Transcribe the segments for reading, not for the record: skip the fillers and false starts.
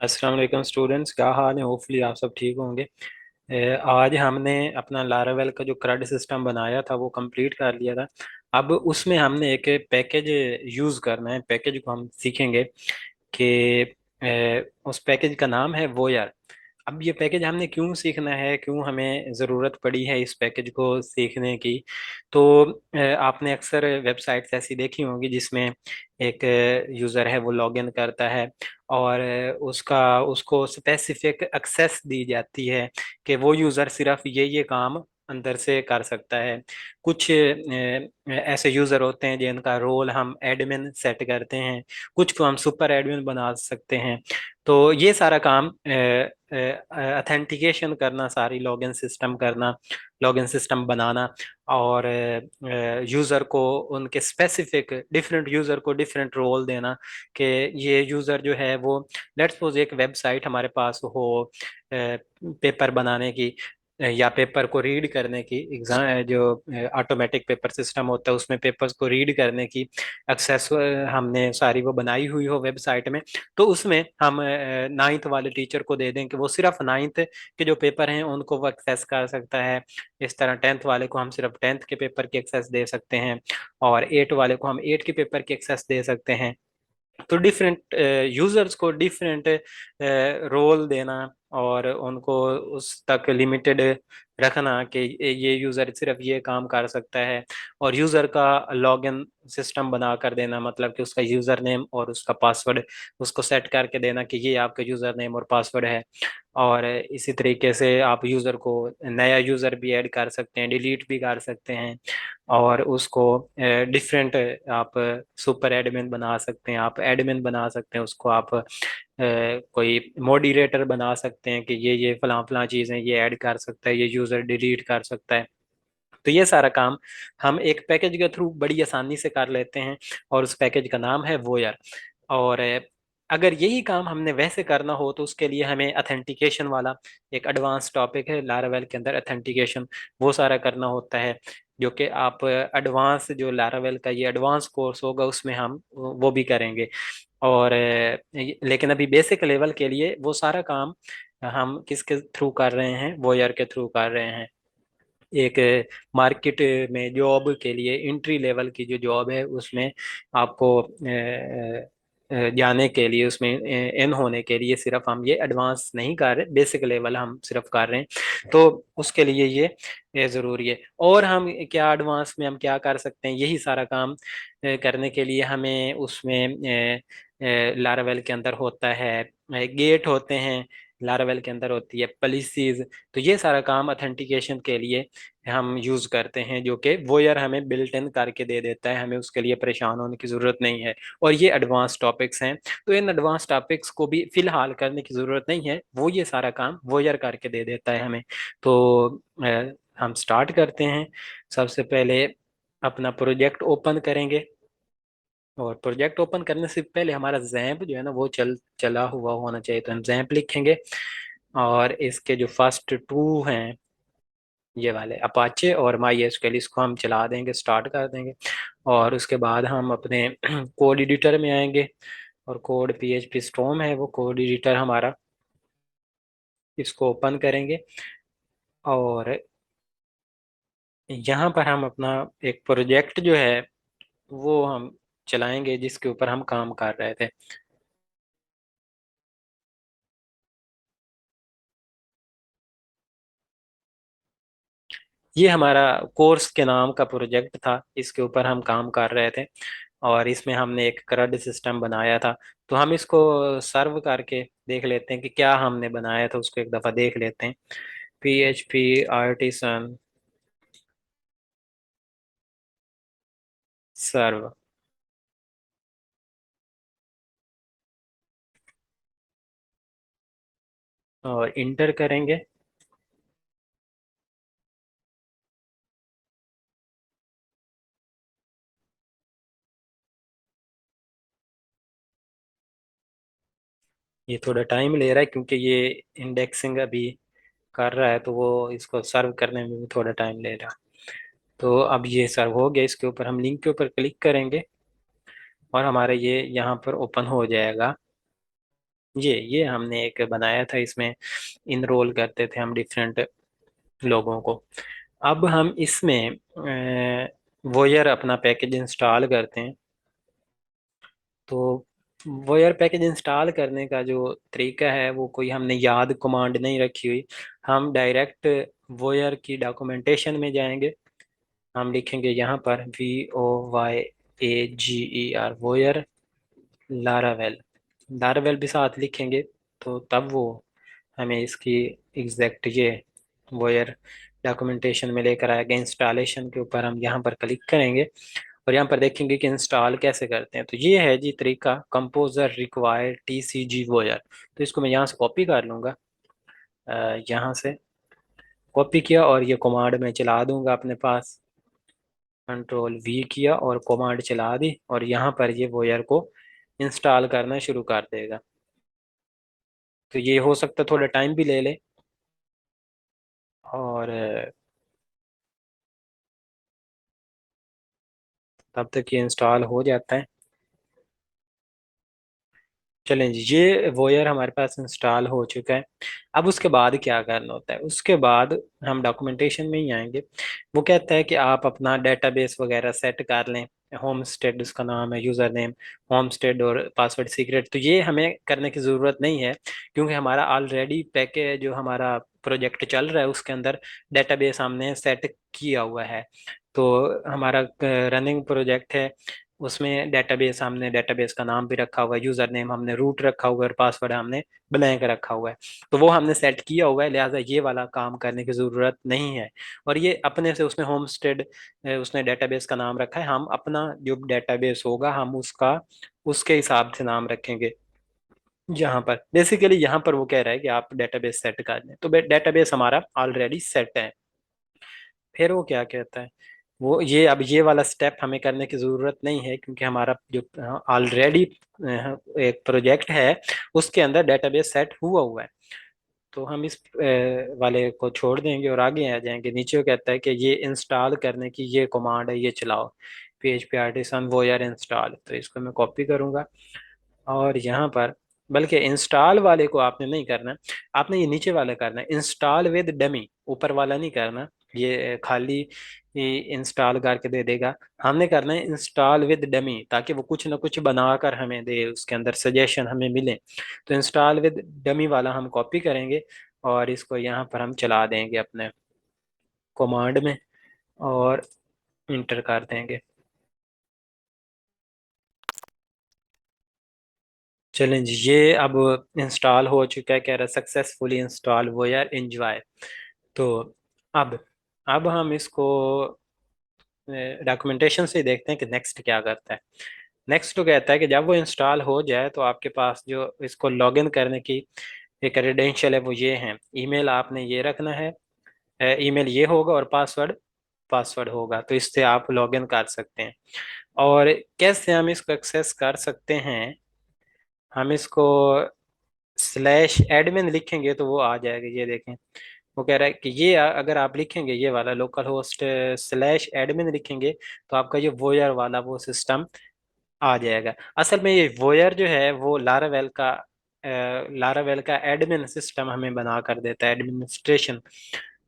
अस्सलाम वालेकुम स्टूडेंट्स, क्या हाल है। होपफुली आप सब ठीक होंगे। आज हमने अपना लारावेल का जो क्रड सिस्टम बनाया था वो कंप्लीट कर लिया था। अब उसमें हमने एक पैकेज यूज़ करना है। पैकेज को हम सीखेंगे कि उस पैकेज का नाम है वोयर। अब ये पैकेज हमने क्यों सीखना है, क्यों हमें ज़रूरत पड़ी है इस पैकेज को सीखने की। तो आपने अक्सर वेबसाइट्स ऐसी देखी होंगी जिसमें एक यूज़र है, वो लॉगिन करता है और उसका उसको स्पेसिफिक एक्सेस दी जाती है कि वो यूज़र सिर्फ ये काम अंदर से कर सकता है। कुछ ऐसे यूज़र होते हैं जिनका रोल हम एडमिन सेट करते हैं, कुछ को हम सुपर एडमिन बना सकते हैं। तो ये सारा काम अथेंटिकेशन करना, सारी लॉगिन सिस्टम करना, लॉगिन सिस्टम बनाना और यूज़र को उनके स्पेसिफिक डिफरेंट यूज़र को डिफरेंट रोल देना कि ये यूज़र जो है वो लेट्स सपोज एक वेबसाइट हमारे पास हो पेपर बनाने की या पेपर को रीड करने की। एग्जाम जो ऑटोमेटिक पेपर सिस्टम होता है उसमें पेपर्स को रीड करने की एक्सेस हमने सारी वो बनाई हुई हो वेबसाइट में। तो उसमें हम नाइन्थ वाले टीचर को दे दें कि वो सिर्फ नाइन्थ के जो पेपर हैं उनको वो एक्सेस कर सकता है। इस तरह टेंथ वाले को हम सिर्फ टेंथ के पेपर की एक्सेस दे सकते हैं और एट वाले को हम एट के पेपर की एक्सेस दे सकते हैं। तो डिफरेंट यूजर्स को डिफरेंट रोल देना और उनको उस तक लिमिटेड रखना कि ये यूजर सिर्फ ये काम कर सकता है। और यूजर का लॉगिन सिस्टम बना कर देना, मतलब कि उसका यूजर नेम और उसका पासवर्ड उसको सेट करके देना कि ये आपका यूजर नेम और पासवर्ड है। और इसी तरीके से आप यूजर को नया यूजर भी ऐड कर सकते हैं, डिलीट भी कर सकते हैं और उसको डिफरेंट आप सुपर एडमिन बना सकते हैं, आप एडमिन बना सकते हैं उसको। आप कोई मॉडरेटर बना सकते हैं कि ये फलां फलां चीज़ें ये ऐड कर सकता है, ये यूज़र डिलीट कर सकता है। तो ये सारा काम हम एक पैकेज के थ्रू बड़ी आसानी से कर लेते हैं और उस पैकेज का नाम है वोयर। और अगर यही काम हमने वैसे करना हो तो उसके लिए हमें अथेंटिकेशन वाला एक एडवांस टॉपिक है लारावेल के अंदर, अथेंटिकेशन, वो सारा करना होता है। जो कि आप एडवांस जो लारावेल का ये एडवांस कोर्स होगा उसमें हम वो भी करेंगे। और लेकिन अभी बेसिक लेवल के लिए वो सारा काम हम किसके थ्रू कर रहे हैं, वोयर के थ्रू कर रहे हैं। एक मार्केट में जॉब के लिए इंट्री लेवल की जो जॉब है उसमें आपको जाने के लिए, उसमें इन होने के लिए सिर्फ हम ये एडवांस नहीं कर रहे, बेसिक लेवल हम सिर्फ कर रहे हैं। तो उसके लिए ये ज़रूरी है। और हम क्या एडवांस में हम क्या कर सकते हैं, यही सारा काम करने के लिए हमें उसमें लारावेल के अंदर होता है गेट होते हैं, लारावेल के अंदर होती है पॉलिसीज। तो ये सारा काम अथेंटिकेशन के लिए हम यूज करते हैं, जो कि वोयर हमें बिल्ट इन करके दे देता है, हमें उसके लिए परेशान होने की जरूरत नहीं है। और ये एडवांस टॉपिक्स हैं, तो इन एडवांस टॉपिक्स को भी फिलहाल करने की जरूरत नहीं है, वो ये सारा काम वोयर करके दे देता है हमें। तो हम स्टार्ट करते हैं। सबसे पहले अपना प्रोजेक्ट ओपन करेंगे और प्रोजेक्ट ओपन करने से पहले हमारा जैम्प जो है ना वो चला हुआ होना चाहिए, तो हम जैम्प लिखेंगे। और इसके जो फर्स्ट टू हैं ये वाले अपाचे और माई एसक्यूएल, इसको हम चला देंगे, स्टार्ट कर देंगे। और उसके बाद हम अपने कोड एडिटर में आएंगे और कोड पीएचपी स्टॉर्म है वो कोड एडिटर हमारा, इसको ओपन करेंगे। और यहाँ पर हम अपना एक प्रोजेक्ट जो है वो हम चलाएंगे जिसके ऊपर हम काम कर रहे थे। ये हमारा कोर्स के नाम का प्रोजेक्ट था, इसके ऊपर हम काम कर रहे थे और इसमें हमने एक क्रड सिस्टम बनाया था। तो हम इसको सर्व करके देख लेते हैं कि क्या हमने बनाया था, उसको एक दफ़ा देख लेते हैं। पी एच पी आर्टिसन सर्व और इंटर करेंगे। ये थोड़ा टाइम ले रहा है क्योंकि ये इंडेक्सिंग अभी कर रहा है, तो वो इसको सर्व करने में भी थोड़ा टाइम ले रहा है। तो अब ये सर्व हो गया, इसके ऊपर हम लिंक के ऊपर क्लिक करेंगे और हमारा ये यहाँ पर ओपन हो जाएगा। ये हमने एक बनाया था, इसमें इनरोल करते थे हम डिफरेंट लोगों को। अब हम इसमें वोयर अपना पैकेज इंस्टॉल करते हैं। तो वोयर पैकेज इंस्टॉल करने का जो तरीका है वो कोई हमने याद कमांड नहीं रखी हुई। हम डायरेक्ट वोयर की डॉक्यूमेंटेशन में जाएंगे। हम लिखेंगे यहाँ पर VOYAGER वोयर लारावेल। लारावेल भी साथ लिखेंगे, तो तब वो हमें इसकी एग्जैक्ट ये वोयर डॉक्यूमेंटेशन में लेकर आएगा। इंस्टॉलेशन के ऊपर हम यहाँ पर क्लिक करेंगे और यहाँ पर देखेंगे कि इंस्टॉल कैसे करते हैं। तो ये है जी तरीका, कंपोजर रिक्वायर TCG वोयर। तो इसको मैं यहाँ से कॉपी कर लूँगा, यहाँ से कॉपी किया और ये कमांड में चला दूंगा अपने पास। Ctrl V किया और कमांड चला दी और यहाँ पर ये वोयर को इंस्टॉल करना शुरू कर देगा। तो ये हो सकता है थोड़ा टाइम भी ले ले, और तब तक ये इंस्टॉल हो जाता है। चलें जी, ये वोयर हमारे पास इंस्टॉल हो चुका है। अब उसके बाद क्या करना होता है, उसके बाद हम डॉक्यूमेंटेशन में ही आएंगे। वो कहता है कि आप अपना डेटाबेस वगैरह सेट कर लें। होमस्टेड उसका नाम है, यूज़र नेम होमस्टेड और पासवर्ड सीक्रेट। तो ये हमें करने की ज़रूरत नहीं है, क्योंकि हमारा ऑलरेडी पैकेज जो हमारा प्रोजेक्ट चल रहा है उसके अंदर डेटाबेस हमने सेट किया हुआ है। तो हमारा रनिंग प्रोजेक्ट है, उसमें डेटाबेस हमने डेटाबेस का नाम भी रखा हुआ है, यूजर नेम हमने रूट रखा हुआ है और पासवर्ड हमने ब्लैंक रखा हुआ है। तो वो हमने सेट किया हुआ है, लिहाजा ये वाला काम करने की ज़रूरत नहीं है। और ये अपने से उसने होमस्टेड उसने डेटाबेस का नाम रखा है, हम अपना जो डेटाबेस होगा हम उसका उसके हिसाब से नाम रखेंगे। यहाँ पर बेसिकली यहाँ पर वो कह रहा है कि आप डेटाबेस सेट कर लें, तो डेटाबेस हमारा ऑलरेडी सेट है। फिर वो क्या कहता है, वो ये अब ये वाला स्टेप हमें करने की ज़रूरत नहीं है, क्योंकि हमारा जो ऑलरेडी एक प्रोजेक्ट है उसके अंदर डेटाबेस सेट हुआ हुआ है। तो हम इस वाले को छोड़ देंगे और आगे आ जाएंगे। नीचे वो कहता है कि ये इंस्टॉल करने की ये कमांड है, ये चलाओ PHP आर्टिसन वो यार इंस्टॉल। तो इसको मैं कॉपी करूँगा और यहाँ पर, बल्कि इंस्टॉल वाले को आपने नहीं करना, आपने ये नीचे वाला करना है, इंस्टॉल विद डमी। ऊपर वाला नहीं करना, ये खाली इंस्टॉल करके दे देगा। हमने करना है इंस्टॉल विद डमी, ताकि वो कुछ ना कुछ बनाकर हमें दे, उसके अंदर सजेशन हमें मिले। तो इंस्टॉल विद डमी वाला हम कॉपी करेंगे और इसको यहाँ पर हम चला देंगे अपने कमांड में और इंटर कर देंगे। चलें जी, ये अब इंस्टॉल हो चुका है, कह रहा है सक्सेसफुली इंस्टॉल वो यार एंजॉय। तो अब अब हम इसको डॉक्यूमेंटेशन से देखते हैं कि नेक्स्ट क्या करता है। नेक्स्ट तो कहता है कि जब वो इंस्टॉल हो जाए तो आपके पास जो इसको लॉगिन करने की एक क्रेडेंशियल है वो ये है। ईमेल आपने ये रखना है, ईमेल ये होगा और पासवर्ड पासवर्ड होगा। तो इससे आप लॉगिन कर सकते हैं। और कैसे हम इसको एक्सेस कर सकते हैं, हम इसको /admin लिखेंगे तो वो आ जाएगा। ये देखें, वो कह रहा है कि ये अगर आप लिखेंगे ये वाला लोकल होस्ट /admin लिखेंगे तो आपका ये वोयर वाला वो सिस्टम आ जाएगा। असल में ये वोयर जो है वो लारावेल का एडमिन सिस्टम हमें बना कर देता है, एडमिनिस्ट्रेशन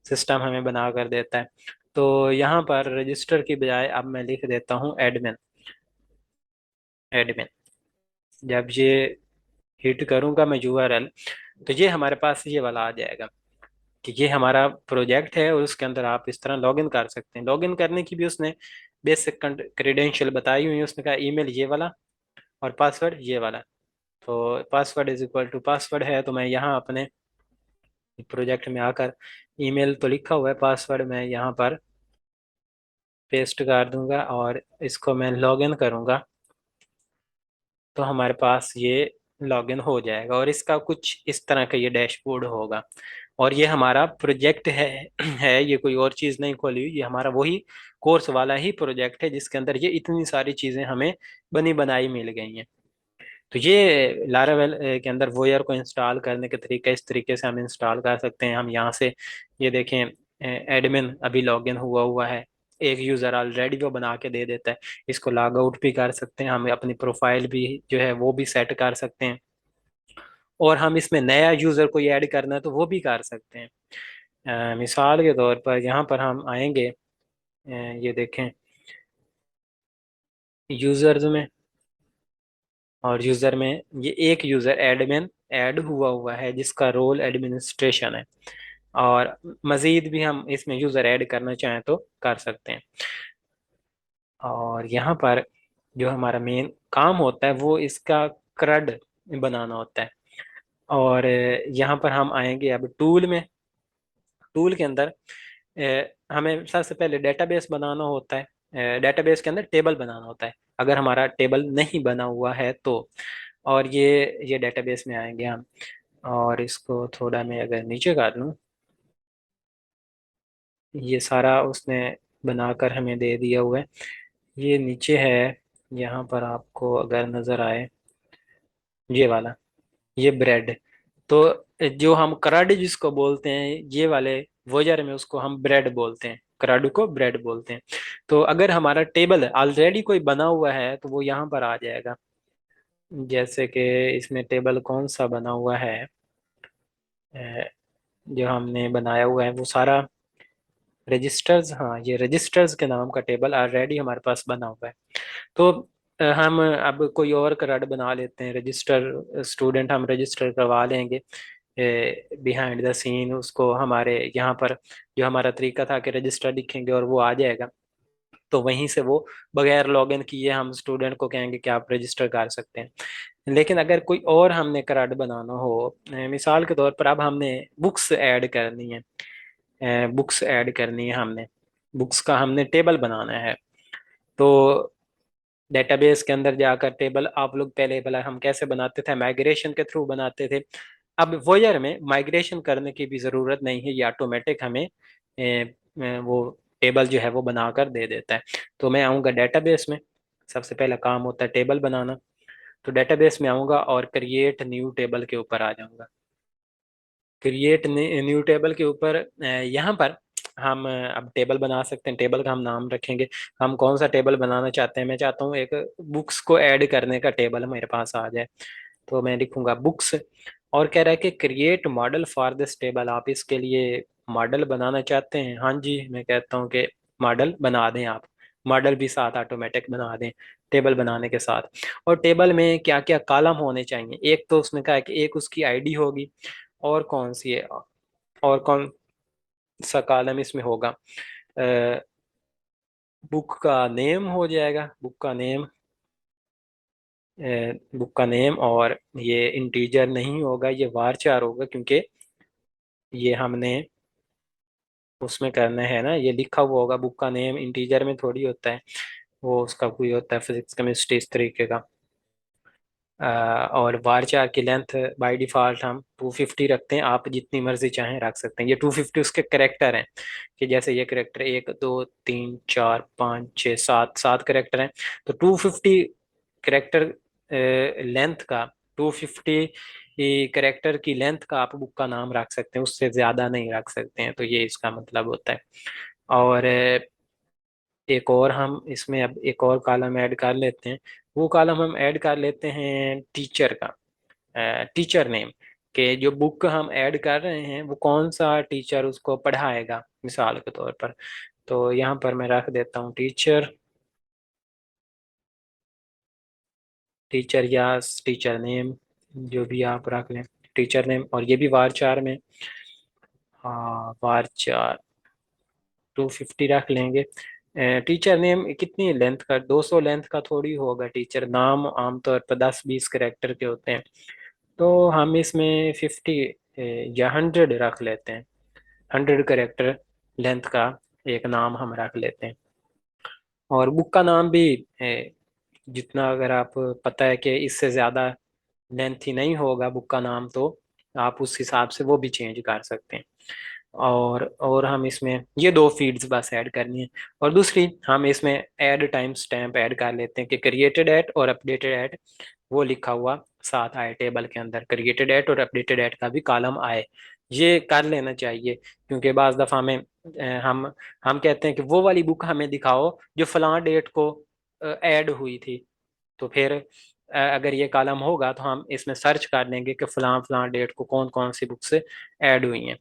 सिस्टम हमें बना कर देता है। तो यहाँ पर रजिस्टर की बजाय अब मैं लिख देता हूँ एडमिन। एडमिन जब ये हिट करूँगा मैं URL, तो ये हमारे पास ये वाला आ जाएगा कि ये हमारा प्रोजेक्ट है और उसके अंदर आप इस तरह लॉगिन कर सकते हैं। लॉगिन करने की भी उसने बेसिक क्रेडेंशियल बताई हुई है। उसने कहा ईमेल ये वाला और पासवर्ड ये वाला। तो password is equal to password है, तो मैं यहाँ अपने प्रोजेक्ट में आकर ईमेल तो लिखा हुआ है, पासवर्ड मैं यहाँ पर पेस्ट कर दूंगा और इसको मैं लॉगिन करूँगा तो हमारे पास ये लॉगिन हो जाएगा। और इसका कुछ इस तरह का ये डैशबोर्ड होगा। और ये हमारा प्रोजेक्ट है है ये कोई और चीज़ नहीं खोली हुई, ये हमारा वही कोर्स वाला ही प्रोजेक्ट है जिसके अंदर ये इतनी सारी चीज़ें हमें बनी बनाई मिल गई हैं। तो ये लारावेल के अंदर वोयर को इंस्टॉल करने के तरीका इस तरीके से हम इंस्टॉल कर सकते हैं। हम यहाँ से ये देखें, एडमिन अभी लॉगिन हुआ हुआ है, एक यूज़र ऑलरेडी वो बना के दे देता है। इसको लॉग आउट भी कर सकते हैं, हम अपनी प्रोफाइल भी जो है वो भी सेट कर सकते हैं। और हम इसमें नया यूजर कोई ऐड करना है तो वो भी कर सकते हैं। मिसाल के तौर पर यहाँ पर हम आएंगे, ये देखें यूजर्स में, और यूजर में ये एक यूजर एडमिन ऐड हुआ हुआ है जिसका रोल एडमिनिस्ट्रेशन है। और मजीद भी हम इसमें यूजर ऐड करना चाहें तो कर सकते हैं। और यहाँ पर जो हमारा मेन काम होता है वो इसका क्रड बनाना होता है। और यहाँ पर हम आएंगे अब टूल में। टूल के अंदर हमें सबसे पहले डेटाबेस बनाना होता है। डेटाबेस के अंदर टेबल बनाना होता है अगर हमारा टेबल नहीं बना हुआ है तो। और ये डेटाबेस में आएंगे हम। और इसको थोड़ा मैं अगर नीचे कर लूँ, ये सारा उसने बनाकर हमें दे दिया हुआ है। ये नीचे है, यहाँ पर आपको अगर नज़र आए ये वाला, ये ब्रेड। तो जो हम कराड जिसको बोलते हैं ये वाले वोजर में उसको हम ब्रेड बोलते हैं, कराडू को ब्रेड बोलते हैं। तो अगर हमारा टेबल ऑलरेडी कोई बना हुआ है तो वो यहाँ पर आ जाएगा। जैसे कि इसमें टेबल कौन सा बना हुआ है, अ, जो हमने बनाया हुआ है वो सारा रजिस्टर्स, हाँ ये रजिस्टर्स के नाम का टेबल ऑलरेडी हमारे पास बना हुआ है। तो हम अब कोई और कराड बना लेते हैं, रजिस्टर स्टूडेंट हम रजिस्टर करवा लेंगे बिहाइंड द सीन। उसको हमारे यहाँ पर जो हमारा तरीका था कि रजिस्टर लिखेंगे और वो आ जाएगा। तो वहीं से वो बगैर लॉगिन किए हम स्टूडेंट को कहेंगे कि आप रजिस्टर कर सकते हैं। लेकिन अगर कोई और हमने कराड बनाना हो, मिसाल के तौर पर अब हमने बुक्स ऐड करनी है, बुक्स ऐड करनी है हमने, बुक्स का हमने टेबल बनाना है। तो डेटाबेस के अंदर जाकर टेबल आप लोग पहले भला हम कैसे बनाते थे, माइग्रेशन के थ्रू बनाते थे। अब वोयर में माइग्रेशन करने की भी ज़रूरत नहीं है, ये ऑटोमेटिक हमें वो टेबल जो है वो बनाकर दे देता है। तो मैं आऊँगा डेटाबेस में, सबसे पहला काम होता है टेबल बनाना। तो डेटाबेस में आऊँगा और क्रिएट न्यू टेबल के ऊपर आ जाऊँगा। क्रिएट न्यू टेबल के ऊपर यहाँ पर हम अब टेबल बना सकते हैं। टेबल का हम नाम रखेंगे, हम कौन सा टेबल बनाना चाहते हैं। मैं चाहता हूँ एक बुक्स को ऐड करने का टेबल मेरे पास आ जाए। तो मैं लिखूंगा बुक्स, और कह रहा है कि create model for this table, आप इसके लिए मॉडल बनाना चाहते हैं। हाँ जी, मैं कहता हूँ कि मॉडल बना दें आप, मॉडल भी साथ ऑटोमेटिक बना दें टेबल बनाने के साथ। और टेबल में क्या क्या कॉलम होने चाहिए, एक तो उसने कहा है कि एक उसकी आईडी होगी, और कौन सी है, और कौन सा कॉलम इसमें होगा, बुक का नेम हो जाएगा, बुक का नेम, बुक का नेम। और ये इंटीजर नहीं होगा, ये वारचार होगा, क्योंकि ये हमने उसमें करना है ना, ये लिखा हुआ होगा। बुक का नेम इंटीजर में थोड़ी होता है, वो उसका कोई होता है फिजिक्स केमिस्ट्री इस तरीके का। और वारचार की लेंथ बाय डिफॉल्ट हम 250 रखते हैं, आप जितनी मर्जी चाहें रख सकते हैं। ये 250 उसके करेक्टर हैं, कि जैसे ये करेक्टर 1 2 3 4 5 6 7 7 करेक्टर हैं। तो 250 करेक्टर लेंथ का, 250 करेक्टर की लेंथ का आप बुक का नाम रख सकते हैं, उससे ज़्यादा नहीं रख सकते हैं। तो ये इसका मतलब होता है। और एक और हम इसमें अब एक और कॉलम ऐड कर लेते हैं। वो कॉलम हम ऐड कर लेते हैं टीचर का, टीचर नेम, के जो बुक हम ऐड कर रहे हैं वो कौन सा टीचर उसको पढ़ाएगा, मिसाल के तौर पर। तो यहाँ पर मैं रख देता हूँ टीचर, टीचर या टीचर नेम, जो भी आप रख लें, टीचर नेम। और ये भी वारचार में, हाँ वारचार 250 रख लेंगे। टीचर नेम कितनी लेंथ का, 200 लेंथ का थोड़ी होगा। टीचर नाम आमतौर पर 10-20 करेक्टर के होते हैं, तो हम इसमें 50 या 100 रख लेते हैं। 100 करेक्टर लेंथ का एक नाम हम रख लेते हैं। और बुक का नाम भी जितना, अगर आप पता है कि इससे ज़्यादा लेंथी नहीं होगा बुक का नाम, तो आप उस हिसाब से वो भी चेंज कर सकते हैं। और हम इसमें ये दो फील्ड्स बस ऐड करनी है। और दूसरी हम इसमें ऐड टाइम स्टैम्प ऐड कर लेते हैं कि क्रिएटेड एट और अपडेटेड एट वो लिखा हुआ साथ आए टेबल के अंदर, क्रिएटेड एट और अपडेटेड एट का भी कॉलम आए। ये कर लेना चाहिए, क्योंकि बाज दफ़ा में हम कहते हैं कि वो वाली बुक हमें दिखाओ जो फलां डेट को ऐड हुई थी। तो फिर अगर ये कॉलम होगा तो हम इसमें सर्च कर लेंगे कि फलां फलां डेट को कौन कौन सी बुक से ऐड हुई हैं।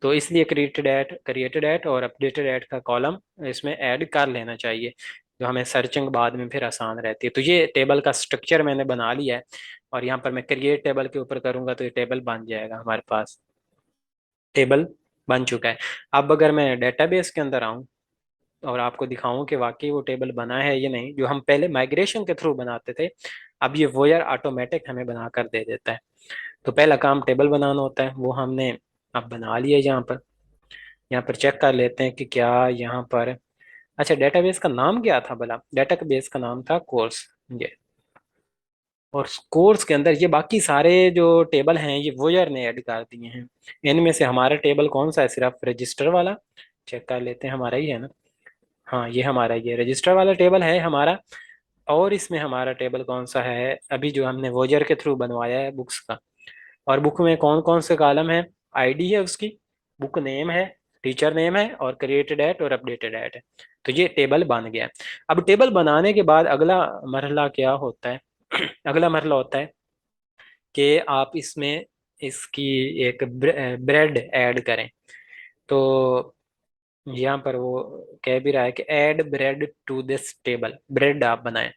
तो इसलिए क्रिएटेड एट और अपडेटेड एट का कॉलम इसमें ऐड कर लेना चाहिए, जो हमें सर्चिंग बाद में फिर आसान रहती है। तो ये टेबल का स्ट्रक्चर मैंने बना लिया है, और यहाँ पर मैं क्रिएट टेबल के ऊपर करूँगा तो ये टेबल बन जाएगा हमारे पास। टेबल बन चुका है। अब अगर मैं डेटाबेस के अंदर आऊँ और आपको दिखाऊं कि वाकई वो टेबल बना है या नहीं, जो हम पहले माइग्रेशन के थ्रू बनाते थे, अब ये वोयर ऑटोमेटिक हमें बना कर दे देता है। तो पहला काम टेबल बनाना होता है, वो हमने अब बना लिया। यहाँ पर चेक कर लेते हैं कि क्या यहाँ पर, अच्छा डेटाबेस का नाम क्या था भला? डेटाबेस का नाम था कोर्स। ये, और कोर्स के अंदर ये बाकी सारे जो टेबल हैं ये वोयर ने ऐड कर दिए हैं। इनमें से हमारा टेबल कौन सा है? सिर्फ रजिस्टर वाला। चेक कर लेते हैं, हमारा ही है ना? हाँ, ये हमारा, ये रजिस्टर वाला टेबल है हमारा। और इसमें हमारा टेबल कौन सा है अभी जो हमने वोजर के थ्रू बनवाया है? बुक्स का। और बुक में कौन कौन से कॉलम है? आईडी है उसकी, बुक नेम है, टीचर नेम है, और क्रिएटेड एट और अपडेटेड एट है। तो ये टेबल बन गया। अब टेबल बनाने के बाद अगला मरहला क्या होता है? अगला मरहला होता है कि आप इसमें इसकी एक ब्रेड ऐड करें। तो यहाँ पर वो कह भी रहा है कि add bread to this table, bread आप बनाएं।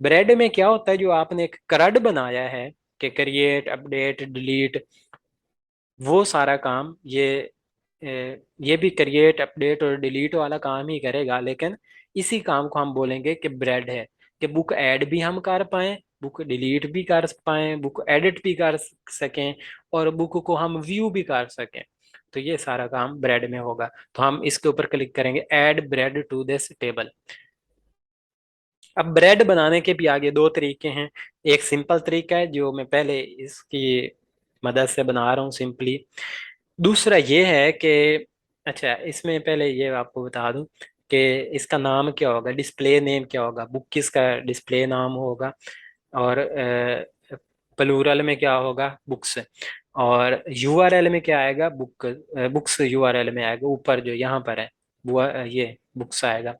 ब्रेड में क्या होता है? जो आपने एक करड बनाया है कि क्रिएट अपडेट डिलीट, वो सारा काम ये भी क्रिएट अपडेट और डिलीट वाला काम ही करेगा, लेकिन इसी काम को हम बोलेंगे कि ब्रेड है, कि बुक ऐड भी हम कर पाएं, बुक डिलीट भी कर पाएं, बुक एडिट भी कर सकें, और बुक को हम व्यू भी कर सकें। तो ये सारा काम ब्रेड में होगा। तो हम इसके ऊपर क्लिक करेंगे, add bread to this table. अब ब्रेड बनाने के भी आगे दो तरीके हैं। एक सिंपल तरीका है जो मैं पहले इसकी मदद से बना रहा हूँ सिंपली। दूसरा ये है कि, अच्छा इसमें पहले ये आपको बता दूं कि इसका नाम क्या होगा, डिस्प्ले नेम क्या होगा, बुक किसका डिस्प्ले नाम होगा, और प्लूरल में क्या होगा? बुक्स। और यूआरएल में क्या आएगा? बुक्स यूआरएल में आएगा, ऊपर जो यहाँ पर है वो ये बुक्स आएगा।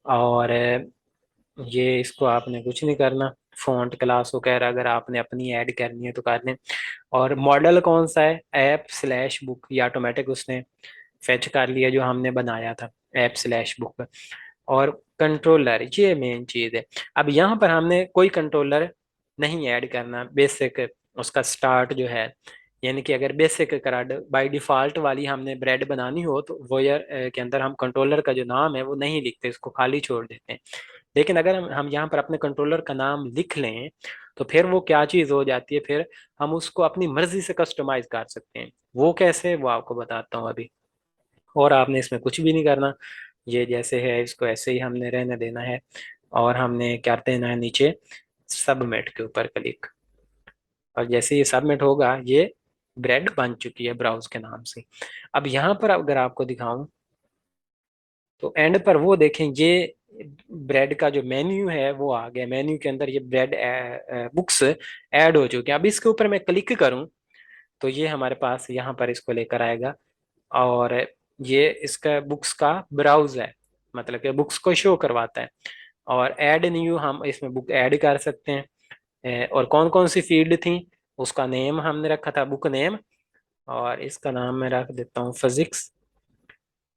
और ये इसको आपने कुछ नहीं करना, फॉन्ट क्लास वगैरह अगर आपने अपनी ऐड करनी है तो कर लें। और मॉडल कौन सा है? ऐप स्लैश बुक, ये ऑटोमेटिक उसने फेच कर लिया जो हमने बनाया था, ऐप स्लैश बुक। और कंट्रोलर, ये मेन चीज़ है। अब यहाँ पर हमने कोई कंट्रोलर नहीं ऐड करना, बेसिक उसका स्टार्ट जो है, यानी कि अगर बेसिक कराड बाय डिफॉल्ट वाली हमने ब्रेड बनानी हो तो वोयर के अंदर हम कंट्रोलर का जो नाम है वो नहीं लिखते, इसको खाली छोड़ देते हैं। लेकिन अगर हम यहाँ पर अपने कंट्रोलर का नाम लिख लें तो फिर वो क्या चीज़ हो जाती है, फिर हम उसको अपनी मर्जी से कस्टमाइज कर सकते हैं। वो कैसे, वो आपको बताता हूँ अभी। और आपने इसमें कुछ भी नहीं करना, ये जैसे है इसको ऐसे ही हमने रहने देना है। और हमने क्या देना है? नीचे सबमिट के ऊपर क्लिक। और जैसे ये सबमिट होगा, ये ब्रेड बन चुकी है ब्राउज के नाम से। अब यहाँ पर अगर आपको दिखाऊं तो एंड पर वो देखें, ये ब्रेड का जो मेन्यू है वो आ गया। मेन्यू के अंदर ये ब्रेड बुक्स ऐड हो चुके हैं। अब इसके ऊपर मैं क्लिक करूं तो ये हमारे पास यहाँ पर इसको लेकर आएगा, और ये इसका बुक्स का ब्राउज है, मतलब कि बुक्स को शो करवाता है। और ऐड न्यू, हम इसमें बुक ऐड कर सकते हैं। और कौन कौन सी फील्ड थी? उसका नेम हमने रखा था बुक नेम, और इसका नाम मैं रख देता हूँ फिजिक्स।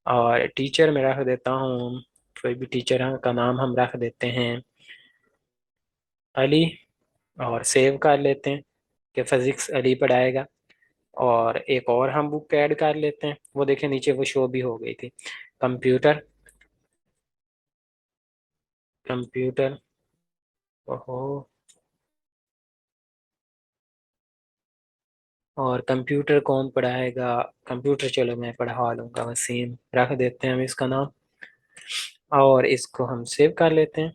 और टीचर में रख देता हूँ, कोई भी टीचर का नाम हम रख देते हैं अली। और सेव कर लेते हैं कि फिजिक्स अली पढ़ाएगा। और एक और हम बुक ऐड कर लेते हैं, वो देखें नीचे वो शो भी हो गई थी, कंप्यूटर। कंप्यूटर, ओहो, और कंप्यूटर कौन पढ़ाएगा? कंप्यूटर चलो मैं पढ़ा लूंगा, वसीम रख देते हैं हम इसका नाम। और इसको हम सेव कर लेते हैं।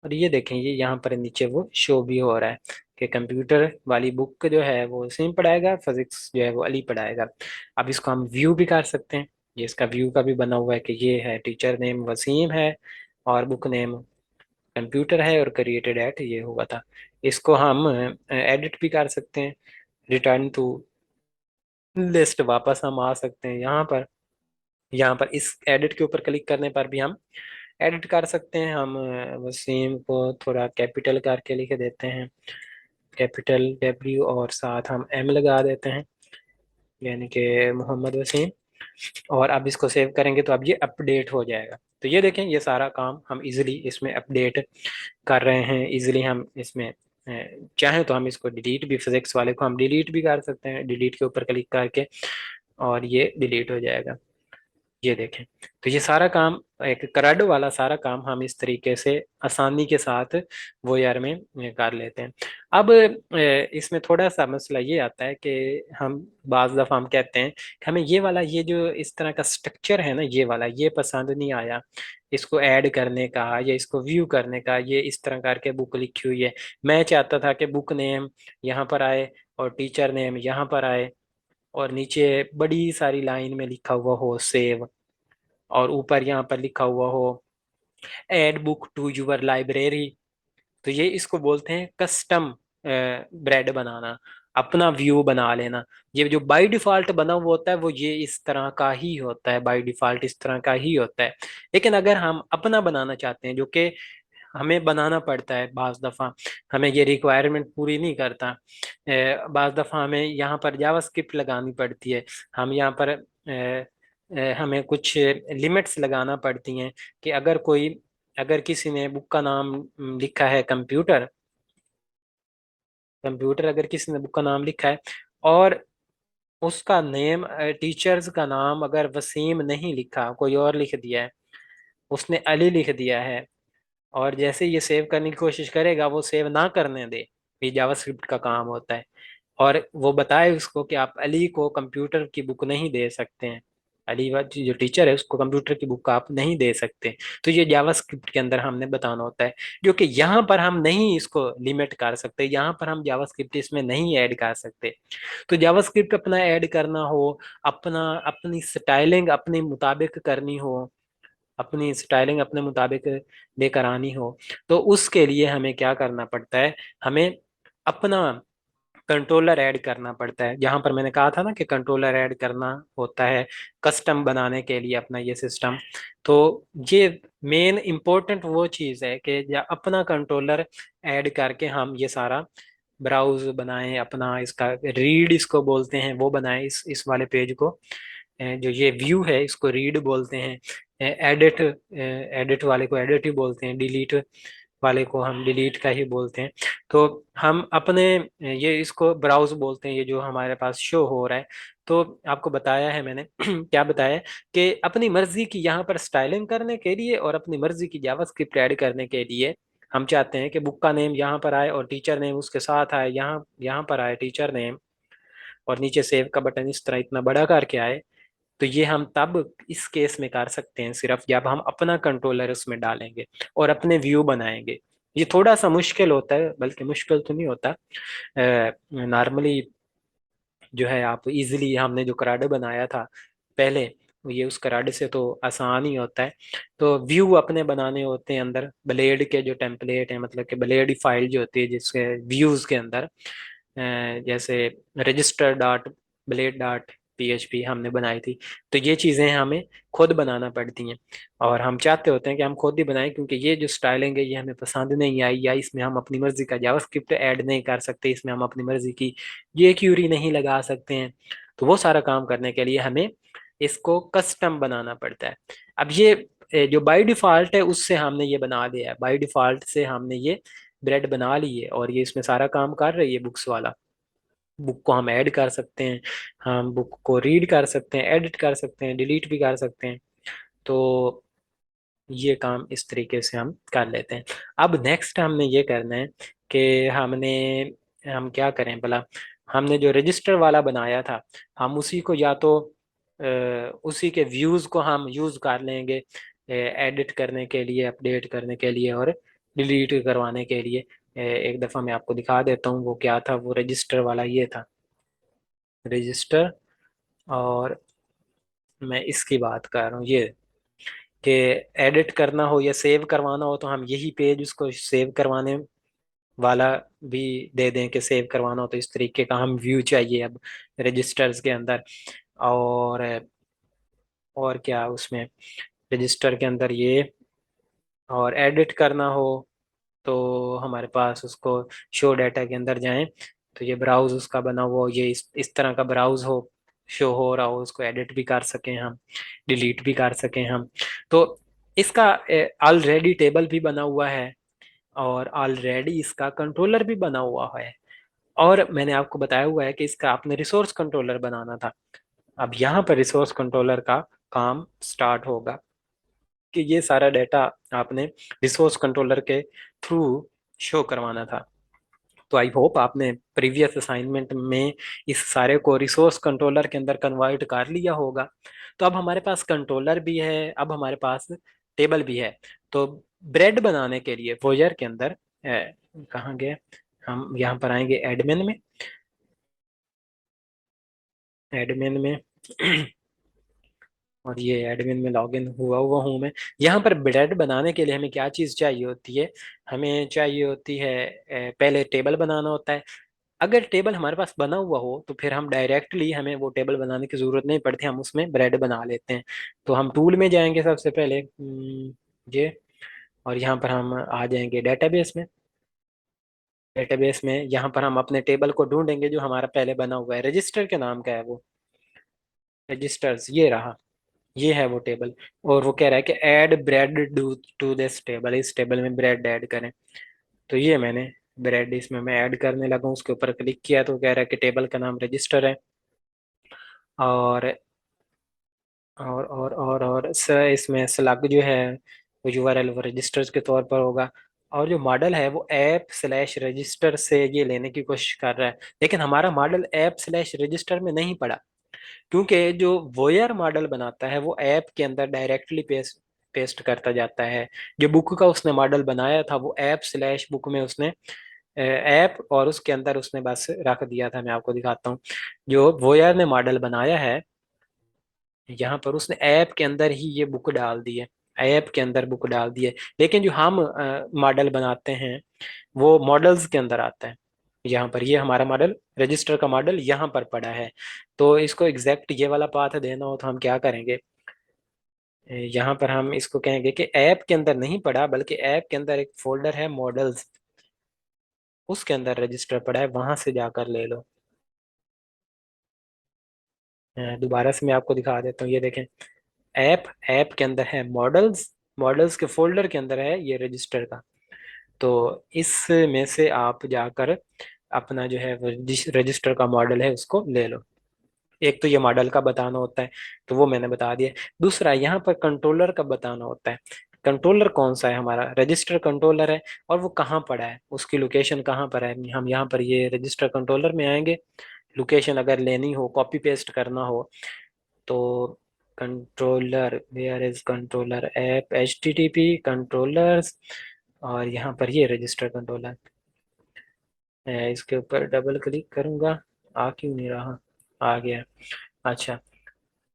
और ये देखें, ये यहाँ पर नीचे वो शो भी हो रहा है कि कंप्यूटर वाली बुक जो है वो वसीम पढ़ाएगा, फिजिक्स जो है वो अली पढ़ाएगा। अब इसको हम व्यू भी कर सकते हैं। ये इसका व्यू का भी बना हुआ है कि ये है टीचर नेम वसीम है, और बुक नेम कंप्यूटर है, और क्रिएटेड एट ये हुआ था। इसको हम एडिट भी कर सकते हैं, रिटर्न टू लिस्ट, वापस हम आ सकते हैं यहाँ पर। यहाँ पर इस एडिट के ऊपर क्लिक करने पर भी हम एडिट कर सकते हैं हम। वसीम को थोड़ा कैपिटल करके लिख देते हैं, कैपिटल डब्ल्यू और साथ हम एम लगा देते हैं, यानी कि मोहम्मद वसीम। और अब इसको सेव करेंगे तो अब ये अपडेट हो जाएगा। तो ये देखें, ये सारा काम हम इजीली इसमें अपडेट कर रहे हैं। इजीली हम इसमें चाहें तो हम इसको डिलीट भी, फिजिक्स वाले को हम डिलीट भी कर सकते हैं, डिलीट के ऊपर क्लिक करके, और ये डिलीट हो जाएगा। ये देखें, तो ये सारा काम, एक करड वाला सारा काम हम इस तरीके से आसानी के साथ वो यार में कर लेते हैं। अब इसमें थोड़ा सा मसला ये आता है कि हम बाज दफ़ा हम कहते हैं कि हमें ये वाला, ये जो इस तरह का स्ट्रक्चर है ना, ये वाला ये पसंद नहीं आया, इसको ऐड करने का या इसको व्यू करने का। ये इस तरह करके बुक लिखी हुई है, मैं चाहता था कि बुक नेम यहाँ पर आए और टीचर नेम यहाँ पर आए, और नीचे बड़ी सारी लाइन में लिखा हुआ हो सेव, और ऊपर यहाँ पर लिखा हुआ हो add book to your library. तो ये इसको बोलते हैं कस्टम ब्रेड बनाना, अपना व्यू बना लेना। ये जो बाय डिफॉल्ट बना हुआ होता है वो ये इस तरह का ही होता है, बाय डिफॉल्ट इस तरह का ही होता है। लेकिन अगर हम अपना बनाना चाहते हैं, जो कि हमें बनाना पड़ता है बाज दफ़ा, हमें ये रिक्वायरमेंट पूरी नहीं करता, बाज दफ़ा हमें यहाँ पर जावास्क्रिप्ट लगानी पड़ती है, हम यहाँ पर हमें कुछ लिमिट्स लगाना पड़ती हैं कि अगर कोई, अगर किसी ने बुक का नाम लिखा है कंप्यूटर, कंप्यूटर अगर किसी ने बुक का नाम लिखा है और उसका नेम, टीचर्स का नाम अगर वसीम नहीं लिखा, कोई और लिख दिया है, उसने अली लिख दिया है, और जैसे ये सेव करने की कोशिश करेगा वो सेव ना करने दे, ये जावास्क्रिप्ट का काम होता है, और वो बताए उसको कि आप अली को कंप्यूटर की बुक नहीं दे सकते हैं, अली जो टीचर है उसको कंप्यूटर की बुक आप नहीं दे सकते। तो ये जावास्क्रिप्ट के अंदर हमने बताना होता है, जो कि यहाँ पर हम नहीं इसको लिमिट कर सकते, यहाँ पर हम जावास्क्रिप्ट इसमें नहीं ऐड कर सकते। तो जावास्क्रिप्ट अपना ऐड करना हो, अपना अपनी स्टाइलिंग अपने मुताबिक करनी हो, अपनी स्टाइलिंग अपने मुताबिक लेकर आनी हो, तो उसके लिए हमें क्या करना पड़ता है, हमें अपना कंट्रोलर ऐड करना पड़ता है। जहां पर मैंने कहा था ना कि कंट्रोलर ऐड करना होता है कस्टम बनाने के लिए अपना ये सिस्टम। तो ये मेन इम्पोर्टेंट वो चीज़ है कि अपना कंट्रोलर ऐड करके हम ये सारा ब्राउज बनाएं, अपना इसका रीड इसको बोलते हैं वो बनाएं, इस वाले पेज को, जो ये व्यू है इसको रीड बोलते हैं, एडिट एडिट वाले को एडिट ही बोलते हैं, डिलीट वाले को हम डिलीट का ही बोलते हैं। तो हम अपने ये इसको ब्राउज बोलते हैं, ये जो हमारे पास शो हो रहा है। तो आपको बताया है मैंने क्या बताया है कि अपनी मर्जी की यहाँ पर स्टाइलिंग करने के लिए और अपनी मर्जी की जावास्क्रिप्ट ऐड करने के लिए हम चाहते हैं कि बुक का नेम यहाँ पर आए और टीचर नेम उसके साथ आए, यहाँ यहाँ पर आए टीचर नेम, और नीचे सेव का बटन इस तरह इतना बड़ा करके आए। तो ये हम तब इस केस में कर सकते हैं सिर्फ जब हम अपना कंट्रोलर उसमें डालेंगे और अपने व्यू बनाएंगे। ये थोड़ा सा मुश्किल होता है, बल्कि मुश्किल तो नहीं होता, नॉर्मली जो है आप इजीली, हमने जो कराडे बनाया था पहले, ये उस कराडे से तो आसान ही होता है। तो व्यू अपने बनाने होते हैं अंदर ब्लेड के जो टेम्पलेट है, मतलब कि ब्लेड फाइल जो होती है जिसके व्यूज के अंदर, जैसे register dot blade dot PHP हमने बनाई थी। तो ये चीज़ें हमें खुद बनाना पड़ती हैं, और हम चाहते होते हैं कि हम खुद ही बनाएं, क्योंकि ये जो स्टाइलिंग है ये हमें पसंद नहीं आई, या इसमें हम अपनी मर्जी का जावास्क्रिप्ट ऐड नहीं कर सकते, इसमें हम अपनी मर्जी की ये क्यूरी नहीं लगा सकते हैं। तो वो सारा काम करने के लिए हमें इसको कस्टम बनाना पड़ता है। अब ये जो बाय डिफ़ॉल्ट है उससे हमने ये बना लिया है, बाय डिफ़ॉल्ट से हमने ये ब्रेड बना ली है, और ये इसमें सारा काम कर रही है बुक्स वाला। बुक को हम ऐड कर सकते हैं, हम बुक को रीड कर सकते हैं, एडिट कर सकते हैं, डिलीट भी कर सकते हैं। तो ये काम इस तरीके से हम कर लेते हैं। अब नेक्स्ट हमने ये करना है कि हम क्या करें भला, हमने जो रजिस्टर वाला बनाया था हम उसी को या तो उसी के व्यूज़ को हम यूज़ कर लेंगे एडिट करने के लिए, अपडेट करने के लिए और डिलीट करवाने के लिए। एक दफ़ा मैं आपको दिखा देता हूँ वो क्या था, वो रजिस्टर वाला ये था, रजिस्टर। और मैं इसकी बात कर रहा हूँ ये, कि एडिट करना हो या सेव करवाना हो तो हम यही पेज उसको सेव करवाने वाला भी दे दें कि सेव करवाना हो तो इस तरीके का हम व्यू चाहिए अब रजिस्टर्स के अंदर। और और क्या उसमें रजिस्टर के अंदर ये और एडिट करना हो तो हमारे पास उसको शो डाटा के अंदर जाएं, तो ये ब्राउज उसका बना हुआ हो, ये इस तरह का ब्राउज हो, शो हो रहा हो, उसको एडिट भी कर सकें हम, डिलीट भी कर सकें हम। तो इसका ऑलरेडी टेबल भी बना हुआ है और ऑलरेडी इसका कंट्रोलर भी बना हुआ है। और मैंने आपको बताया हुआ है कि इसका आपने रिसोर्स कंट्रोलर बनाना था। अब यहाँ पर रिसोर्स कंट्रोलर का काम स्टार्ट होगा कि ये सारा डाटा आपने रिसोर्स कंट्रोलर के थ्रू शो करवाना था। तो आई होप आपने प्रीवियस असाइनमेंट में इस सारे को रिसोर्स कंट्रोलर के अंदर कन्वर्ट कर लिया होगा। तो अब हमारे पास कंट्रोलर भी है, अब हमारे पास टेबल भी है। तो ब्रेड बनाने के लिए वोयर के अंदर कहाँ गए, हम यहाँ पर आएंगे एडमिन में। एडमिन में और ये एडमिन में लॉगिन हुआ हुआ हूँ मैं। यहाँ पर ब्रेड बनाने के लिए हमें क्या चीज़ चाहिए होती है, हमें चाहिए होती है पहले टेबल बनाना होता है। अगर टेबल हमारे पास बना हुआ हो तो फिर हम डायरेक्टली, हमें वो टेबल बनाने की जरूरत नहीं पड़ती, हम उसमें ब्रेड बना लेते हैं। तो हम टूल में जाएंगे सबसे पहले, ये, और यहाँ पर हम आ जाएंगे डेटाबेस में। डेटाबेस में यहाँ पर हम अपने टेबल को ढूंढेंगे जो हमारा पहले बना हुआ है, रजिस्टर के नाम का है वो, रजिस्टर्स, ये रहा, ये है वो टेबल। और वो कह रहा है कि add bread to to this table, इस टेबल में ब्रेड ऐड करें। तो ये मैंने ब्रेड इसमें मैं ऐड करने लगा हूँ, उसके ऊपर क्लिक किया तो कह रहा है कि टेबल का नाम रजिस्टर है। और इसमें स्लग जो है वो यूआरएल वो रजिस्टर्स के तौर पर होगा। और जो मॉडल है वो ऐप स्लैश रजिस्टर से ये लेने की कोशिश कर रहा है, लेकिन हमारा मॉडल ऐप स्लैश रजिस्टर में नहीं पड़ा, क्योंकि जो वोयर मॉडल बनाता है वो ऐप के अंदर डायरेक्टली पेस्ट पेस्ट करता जाता है। जो बुक का उसने मॉडल बनाया था वो ऐप स्लैश बुक में उसने ऐप और उसके अंदर उसने बस रख दिया था। मैं आपको दिखाता हूँ, जो वोयर ने मॉडल बनाया है यहाँ पर उसने ऐप के अंदर ही ये बुक डाल दी है, ऐप के अंदर बुक डाल दी है। लेकिन जो हम मॉडल बनाते हैं वो मॉडल्स के अंदर आता है। यहाँ पर ये हमारा मॉडल, रजिस्टर का मॉडल यहाँ पर पड़ा है। तो इसको एग्जैक्ट ये वाला पाथ देना हो तो हम क्या करेंगे, यहाँ पर हम इसको कहेंगे कि ऐप के अंदर नहीं पड़ा, बल्कि ऐप के अंदर एक फोल्डर है मॉडल्स, उसके अंदर रजिस्टर पड़ा है, वहां से जाकर ले लो। दोबारा से मैं आपको दिखा देता हूँ, ये देखें, ऐप, ऐप के अंदर है मॉडल्स, मॉडल्स के फोल्डर के अंदर है ये रजिस्टर का। तो इसमें से आप जाकर अपना जो है रजिस्टर का मॉडल है उसको ले लो। एक तो ये मॉडल का बताना होता है, तो वो मैंने बता दिया। दूसरा यहाँ पर कंट्रोलर का बताना होता है। कंट्रोलर कौन सा है, हमारा रजिस्टर कंट्रोलर है, और वो कहाँ पड़ा है, उसकी लोकेशन कहाँ पर है। हम यहाँ पर ये रजिस्टर कंट्रोलर में आएंगे, लोकेशन अगर लेनी हो, कॉपी पेस्ट करना हो, तो controller, where is controller app, H T T P controllers, और यहाँ पर ये रजिस्टर कंट्रोलर है। इसके ऊपर डबल क्लिक करूंगा, आ क्यों नहीं रहा, आ गया। अच्छा,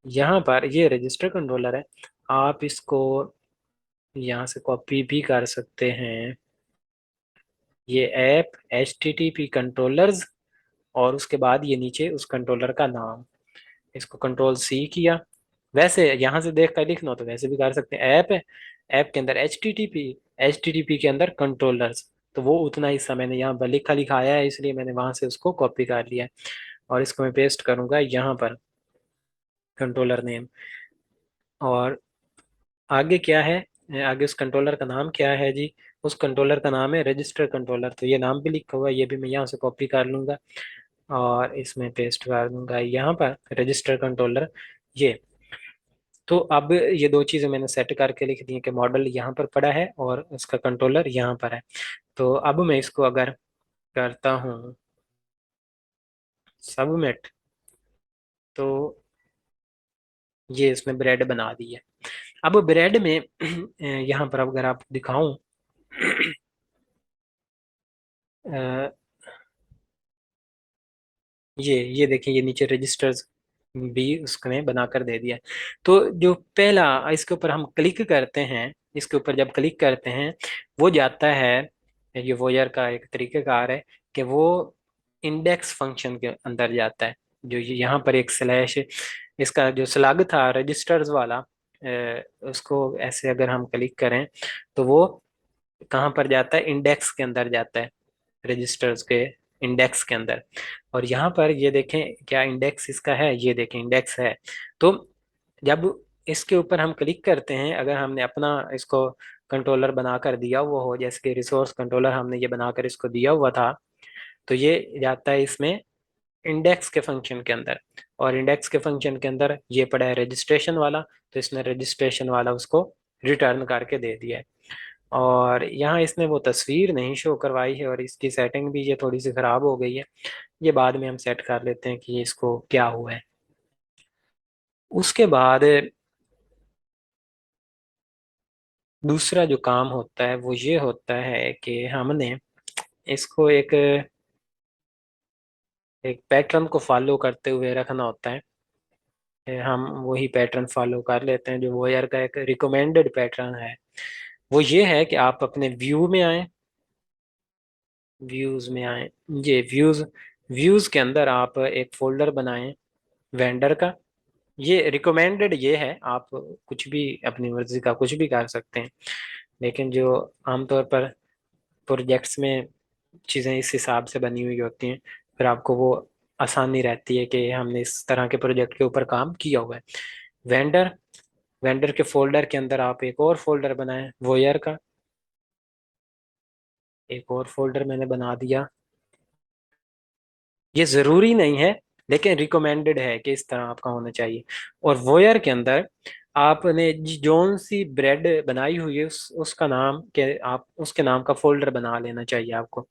यहाँ पर ये रजिस्टर कंट्रोलर है, आप इसको यहाँ से कॉपी भी कर सकते हैं। ये app H T T P controllers, और उसके बाद ये नीचे उस कंट्रोलर का नाम, इसको कंट्रोल सी किया। वैसे यहाँ से देख कर लिखना हो तो वैसे भी कर सकते हैं, ऐप है, ऐप के अंदर H T T P, H T T P के अंदर कंट्रोलर्स। तो वो उतना हिस्सा मैंने यहाँ पर लिखा लिखा आया है, इसलिए मैंने वहां से उसको कॉपी कर लिया है। और इसको मैं पेस्ट करूंगा यहाँ पर, कंट्रोलर नेम। और आगे क्या है, आगे उस कंट्रोलर का नाम क्या है जी, उस कंट्रोलर का नाम है रजिस्टर कंट्रोलर। तो ये नाम भी लिखा हुआ है, ये भी मैं यहाँ से कॉपी कर लूंगा और इसमें पेस्ट कर दूंगा यहाँ पर, रजिस्टर कंट्रोलर ये। तो अब ये दो चीजें मैंने सेट करके लिख दी हैं कि मॉडल यहाँ पर पड़ा है और उसका कंट्रोलर यहाँ पर है। तो अब मैं इसको अगर करता हूँ सबमिट, तो ये इसने ब्रेड बना दी है। अब ब्रेड में यहाँ पर अगर आप दिखाऊं, अ, ये देखिए, ये नीचे रजिस्टर्स भी उसने बनाकर दे दिया है। तो जो पहला इसके ऊपर हम क्लिक करते हैं, इसके ऊपर जब क्लिक करते हैं वो जाता है, ये वोयर का एक तरीकेकार है कि वो इंडेक्स फंक्शन के अंदर जाता है। जो यहाँ पर एक स्लैश, इसका जो स्लग था रजिस्टर्स वाला, उसको ऐसे अगर हम क्लिक करें तो वो कहाँ पर जाता है, इंडेक्स के अंदर जाता है, रजिस्टर्स के इंडेक्स के अंदर। और यहाँ पर ये देखें क्या इंडेक्स इसका है, ये देखें इंडेक्स है। तो जब इसके ऊपर हम क्लिक करते हैं, अगर हमने अपना इसको कंट्रोलर बनाकर दिया हुआ हो, जैसे कि रिसोर्स कंट्रोलर हमने ये बनाकर इसको दिया हुआ था, तो ये जाता है इसमें इंडेक्स के फंक्शन के अंदर। और इंडेक्स के फंक्शन के अंदर ये पड़ा है रजिस्ट्रेशन वाला, तो इसने रजिस्ट्रेशन वाला उसको रिटर्न करके दे दिया है। और यहाँ इसने वो तस्वीर नहीं शो करवाई है, और इसकी सेटिंग भी ये थोड़ी सी खराब हो गई है। ये बाद में हम सेट कर लेते हैं कि ये इसको क्या हुआ है। उसके बाद दूसरा जो काम होता है वो ये होता है कि हमने इसको एक एक पैटर्न को फॉलो करते हुए रखना होता है। हम वही पैटर्न फॉलो कर लेते हैं जो वोयर का एक रिकमेंडेड पैटर्न है। वो ये है कि आप अपने व्यू में आए, व्यूज में आए, ये व्यूज, व्यूज के अंदर आप एक फोल्डर बनाएं वेंडर का। ये रिकमेंडेड ये है, आप कुछ भी अपनी मर्जी का कुछ भी कर सकते हैं, लेकिन जो आमतौर पर प्रोजेक्ट्स में चीज़ें इस हिसाब से बनी हुई होती हैं, फिर आपको वो आसानी रहती है कि हमने इस तरह के प्रोजेक्ट के ऊपर काम किया हुआ है। वेंडर, वेंडर के फोल्डर के अंदर आप एक और फोल्डर बनाएं वोयर का, एक और फोल्डर मैंने बना दिया। ये ज़रूरी नहीं है, लेकिन रिकमेंडेड है कि इस तरह आपका होना चाहिए। और वोयर के अंदर आपने जोन सी ब्रेड बनाई हुई है उसका नाम के आप उसके नाम का फोल्डर बना लेना चाहिए आपको।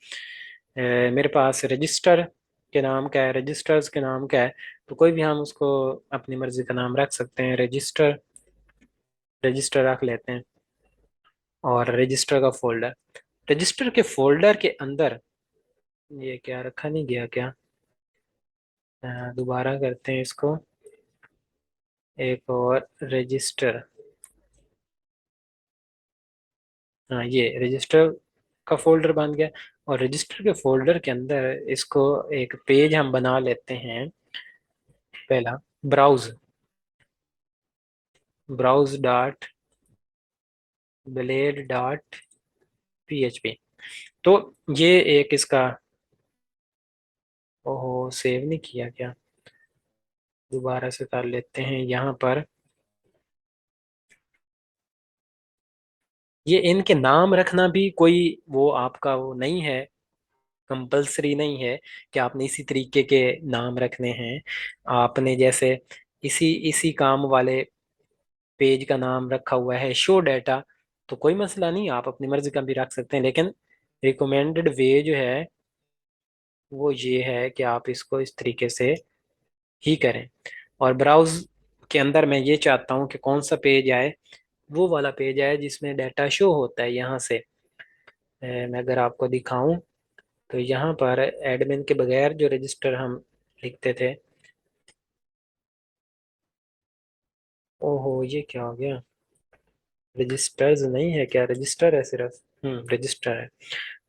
मेरे पास रजिस्टर के नाम का है, रजिस्टर्स के नाम का है, तो कोई भी हम उसको अपनी मर्जी का नाम रख सकते हैं। रजिस्टर, रजिस्टर रख लेते हैं। और रजिस्टर का फोल्डर, रजिस्टर के फोल्डर के अंदर ये क्या रखा नहीं गया क्या, दोबारा करते हैं इसको, एक और रजिस्टर। हाँ, ये रजिस्टर का फोल्डर बन गया। और रजिस्टर के फोल्डर के अंदर इसको एक पेज हम बना लेते हैं। पहला browse, browse dot blade dot PHP. तो ये एक इसका, ओहो सेव नहीं किया क्या, दोबारा से कर लेते हैं। यहाँ पर ये इनके नाम रखना भी कोई वो आपका वो नहीं है, कंपल्सरी नहीं है कि आपने इसी तरीके के नाम रखने हैं। आपने जैसे इसी इसी काम वाले पेज का नाम रखा हुआ है शो डाटा, तो कोई मसला नहीं, आप अपनी मर्जी का भी रख सकते हैं, लेकिन रिकमेंडेड वे जो है वो ये है कि आप इसको इस तरीके से ही करें। और ब्राउज के अंदर मैं ये चाहता हूँ कि कौन सा पेज आए, वो वाला पेज आए जिसमें डाटा शो होता है। यहाँ से मैं अगर आपको दिखाऊं तो यहाँ पर एडमिन के बगैर जो रजिस्टर हम लिखते थे, ओहो ये क्या हो गया, रजिस्टर्स नहीं है क्या, रजिस्टर है सिर्फ, रजिस्टर है।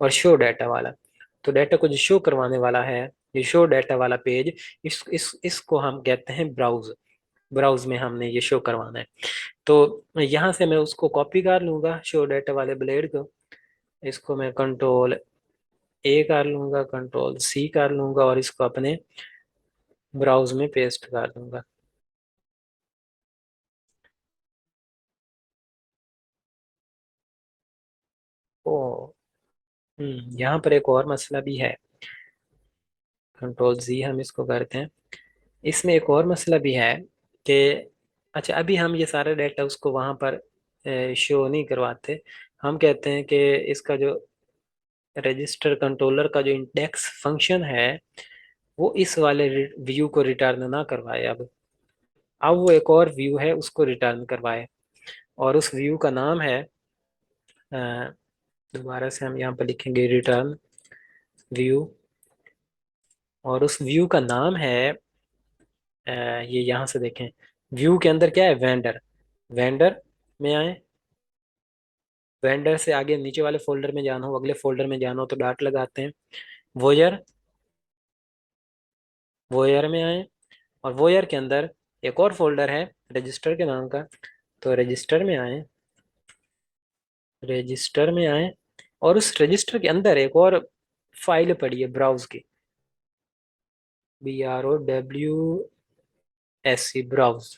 और शो डाटा वाला, तो डाटा को जो शो करवाने वाला है, ये शो डाटा वाला पेज, इसको हम कहते हैं ब्राउज। ब्राउज में हमने ये शो करवाना है। तो यहाँ से मैं उसको कॉपी कर लूंगा शो डाटा वाले ब्लेड को, इसको मैं कंट्रोल ए कर लूंगा, कंट्रोल सी कर लूंगा, और इसको अपने ब्राउज में पेस्ट कर दूंगा। ओ, यहाँ पर एक और मसला भी है, कंट्रोल जी हम इसको करते हैं। इसमें एक और मसला भी है कि अच्छा, अभी हम ये सारा डाटा उसको वहाँ पर शो नहीं करवाते। हम कहते हैं कि इसका जो रजिस्टर कंट्रोलर का जो इंडेक्स फंक्शन है वो इस वाले व्यू को रिटर्न ना करवाए। अब वो एक और व्यू है उसको रिटर्न करवाए, और उस व्यू का नाम है, अ, दोबारा से हम यहाँ पर लिखेंगे रिटर्न व्यू, और उस व्यू का नाम है, ये यहाँ से देखें, व्यू के अंदर क्या है, वेंडर। वेंडर में आए, वेंडर से आगे नीचे वाले फोल्डर में जाना हो, अगले फोल्डर में जाना हो तो डॉट लगाते हैं। वोयर, वोयर में आए, और वोयर के अंदर एक और फोल्डर है रजिस्टर के नाम का, तो रजिस्टर में आए, रजिस्टर में आए, और उस रजिस्टर के अंदर एक और फाइल पड़ी है ब्राउज की, BROWS, ब्राउज।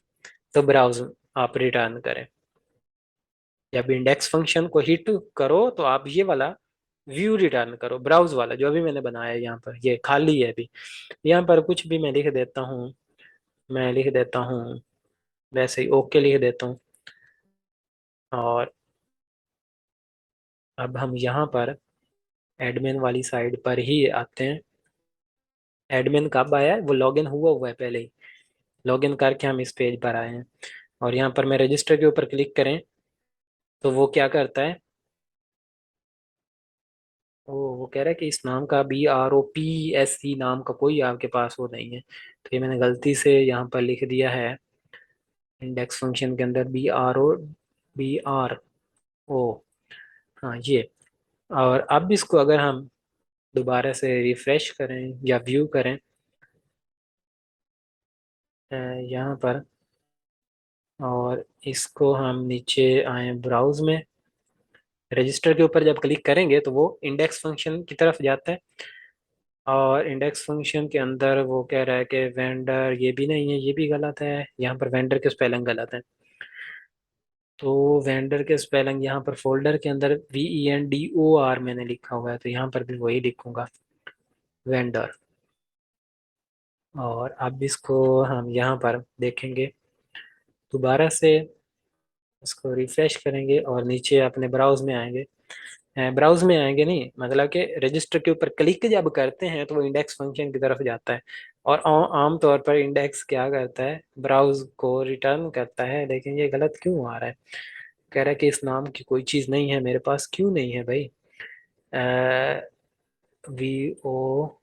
तो ब्राउज आप रिटर्न करें। जब इंडेक्स फंक्शन को हिट करो तो आप ये वाला व्यू रिटर्न करो, ब्राउज वाला जो अभी मैंने बनाया है। यहाँ पर ये खाली है अभी, यहाँ पर कुछ भी मैं लिख देता हूँ, मैं लिख देता हूँ वैसे ही ओके लिख देता हूँ। और अब हम यहाँ पर एडमिन वाली साइड पर ही आते हैं। एडमिन कब आया है, वो लॉगिन हुआ हुआ है पहले ही, लॉगिन करके हम इस पेज पर आए हैं। और यहाँ पर मैं रजिस्टर के ऊपर क्लिक करें तो वो क्या करता है, वो कह रहा है कि इस नाम का BROPSE नाम का कोई आपके पास वो नहीं है। तो ये मैंने गलती से यहाँ पर लिख दिया है इंडेक्स फंक्शन के अंदर BRO। हाँ ये। और अब इसको अगर हम दोबारा से रिफ्रेश करें या व्यू करें यहाँ पर, और इसको हम नीचे आए ब्राउज में, रजिस्टर के ऊपर जब क्लिक करेंगे तो वो इंडेक्स फंक्शन की तरफ जाता है। और इंडेक्स फंक्शन के अंदर वो कह रहा है कि वेंडर ये भी नहीं है, ये भी गलत है, यहाँ पर वेंडर के स्पेलिंग गलत है। तो वेंडर के स्पेलिंग यहाँ पर फोल्डर के अंदर VENDOR मैंने लिखा हुआ है, तो यहाँ पर भी वही लिखूंगा, वेंडर। और अब इसको हम यहाँ पर देखेंगे, दोबारा से इसको रिफ्रेश करेंगे और नीचे अपने ब्राउज में आएंगे। ब्राउज में आएंगे नहीं, मतलब कि रजिस्टर के ऊपर क्लिक जब करते हैं तो वो इंडेक्स फंक्शन की तरफ जाता है। और आम तौर पर इंडेक्स क्या करता है, ब्राउज को रिटर्न करता है। लेकिन ये गलत क्यों आ रहा है, कह रहा है कि इस नाम की कोई चीज़ नहीं है मेरे पास। क्यों नहीं है भाई, VOYA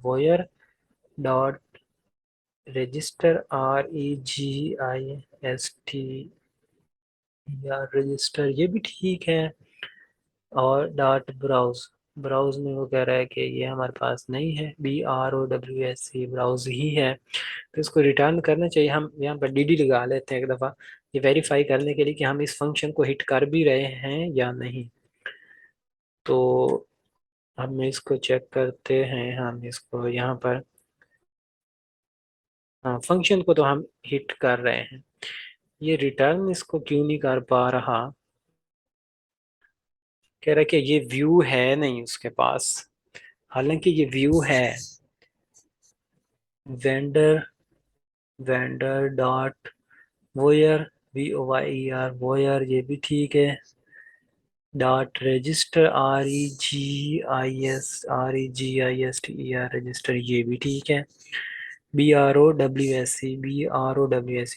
where dot register register ये भी ठीक है। और डॉट ब्राउज, ब्राउज में वो कह रहा है कि ये हमारे पास नहीं है, BROWS ब्राउज ही है। तो इसको रिटर्न करना चाहिए। हम यहाँ पर DD लगा लेते हैं एक दफ़ा, ये वेरीफाई करने के लिए कि हम इस फंक्शन को हिट कर भी रहे हैं या नहीं। तो हम इसको चेक करते हैं, हम इसको यहाँ पर, हाँ फंक्शन को तो हम हिट कर रहे हैं। ये रिटर्न इसको क्यों नहीं कर पा रहा, कह रहा है कि ये व्यू है नहीं उसके पास, हालांकि ये व्यू है। Vendor, vendor dot where, VOYER where ये भी ठीक है। डॉट रजिस्टर REGISTER रजिस्टर ये भी ठीक है। BROWSE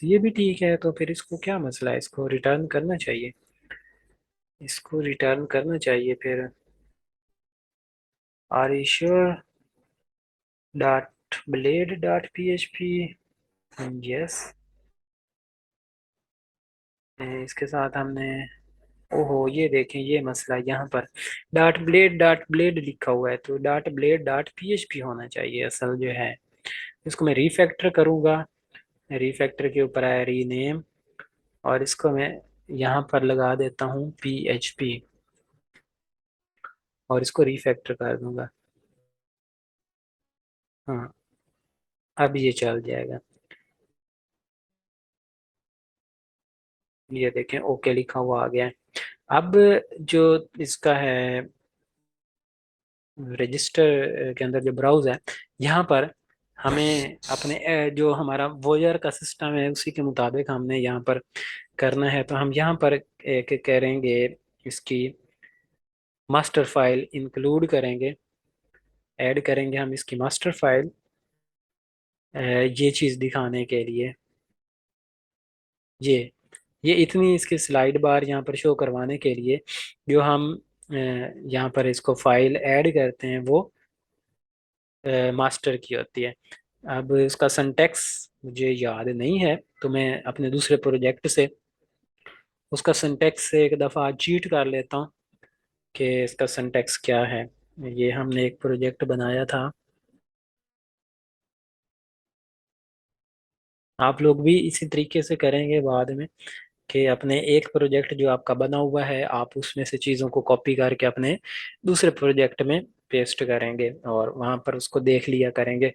ये भी ठीक है। तो फिर इसको क्या मसला है, इसको रिटर्न करना चाहिए, इसको रिटर्न करना चाहिए फिर। Are you sure dot blade dot PHP, yes. इसके साथ हमने, ओहो ये देखें ये मसला यहाँ पर डॉट ब्लेड लिखा हुआ है, तो डॉट ब्लेड डॉट PHP होना चाहिए असल जो है। इसको मैं रीफैक्टर करूँगा, रीफैक्टर के ऊपर आया रीनेम, और इसको मैं यहाँ पर लगा देता हूँ PHP, और इसको रीफैक्टर कर दूंगा। हाँ अब ये चल जाएगा, ये देखें ओके लिखा हुआ आ गया है। अब जो इसका है रजिस्टर के अंदर जो ब्राउज है, यहाँ पर हमें अपने जो हमारा वोयर का सिस्टम है उसी के मुताबिक हमने यहाँ पर करना है। तो हम यहाँ पर एक करेंगे, इसकी मास्टर फाइल इंक्लूड करेंगे, ऐड करेंगे हम इसकी मास्टर फाइल, ये चीज़ दिखाने के लिए। ये इतनी इसकी स्लाइड बार यहाँ पर शो करवाने के लिए जो हम यहाँ पर इसको फाइल ऐड करते हैं वो मास्टर की होती है। अब उसका सिंटैक्स मुझे याद नहीं है, तो मैं अपने दूसरे प्रोजेक्ट से उसका सिंटैक्स से एक दफ़ा चीट कर लेता हूँ कि इसका सिंटैक्स क्या है। ये हमने एक प्रोजेक्ट बनाया था, आप लोग भी इसी तरीके से करेंगे बाद में, कि अपने एक प्रोजेक्ट जो आपका बना हुआ है आप उसमें से चीज़ों को कॉपी करके अपने दूसरे प्रोजेक्ट में पेस्ट करेंगे और वहां पर उसको देख लिया करेंगे।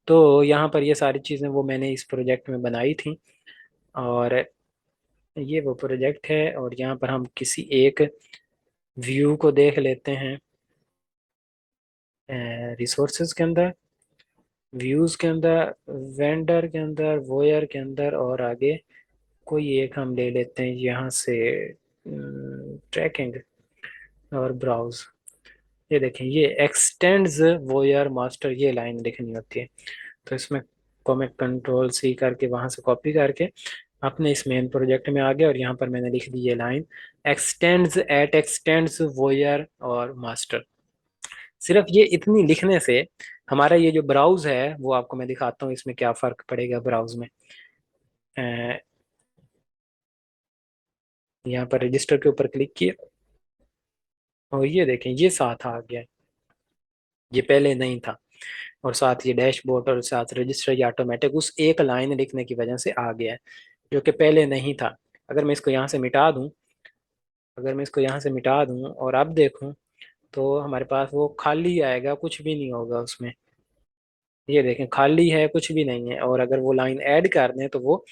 तो यहाँ पर ये सारी चीज़ें वो मैंने इस प्रोजेक्ट में बनाई थी। और ये वो प्रोजेक्ट है, और यहाँ पर हम किसी एक व्यू को देख लेते हैं रिसोर्सेज के अंदर, व्यूज के अंदर, वेंडर के अंदर, वोयर के अंदर, और आगे कोई एक हम ले लेते हैं यहाँ से, ट्रैकिंग और ब्राउज। ये देखें, ये एक्सटेंड्स वोयर मास्टर, ये लाइन लिखनी होती है। तो इसमें को मैं कंट्रोल सी करके वहां से कॉपी करके अपने इस मेन प्रोजेक्ट में आ गया, और यहाँ पर मैंने लिख दी ये लाइन, एक्सटेंड्स वोयर और मास्टर। सिर्फ ये इतनी लिखने से हमारा ये जो ब्राउज है वो आपको मैं दिखाता हूँ इसमें क्या फर्क पड़ेगा ब्राउज में। अ, यहाँ पर रजिस्टर के ऊपर क्लिक किया, और ये देखें ये साथ आ गया, ये पहले नहीं था। और साथ ये डैशबोर्ड और साथ रजिस्टर ये ऑटोमेटिक उस एक लाइन लिखने की वजह से आ गया है, जो कि पहले नहीं था। अगर मैं इसको यहाँ से मिटा दूँ, अगर मैं इसको यहाँ से मिटा दूँ और अब देखूँ, तो हमारे पास वो खाली आएगा, कुछ भी नहीं होगा उसमें। ये देखें खाली है, कुछ भी नहीं है। और अगर वो लाइन ऐड कर दें तो वो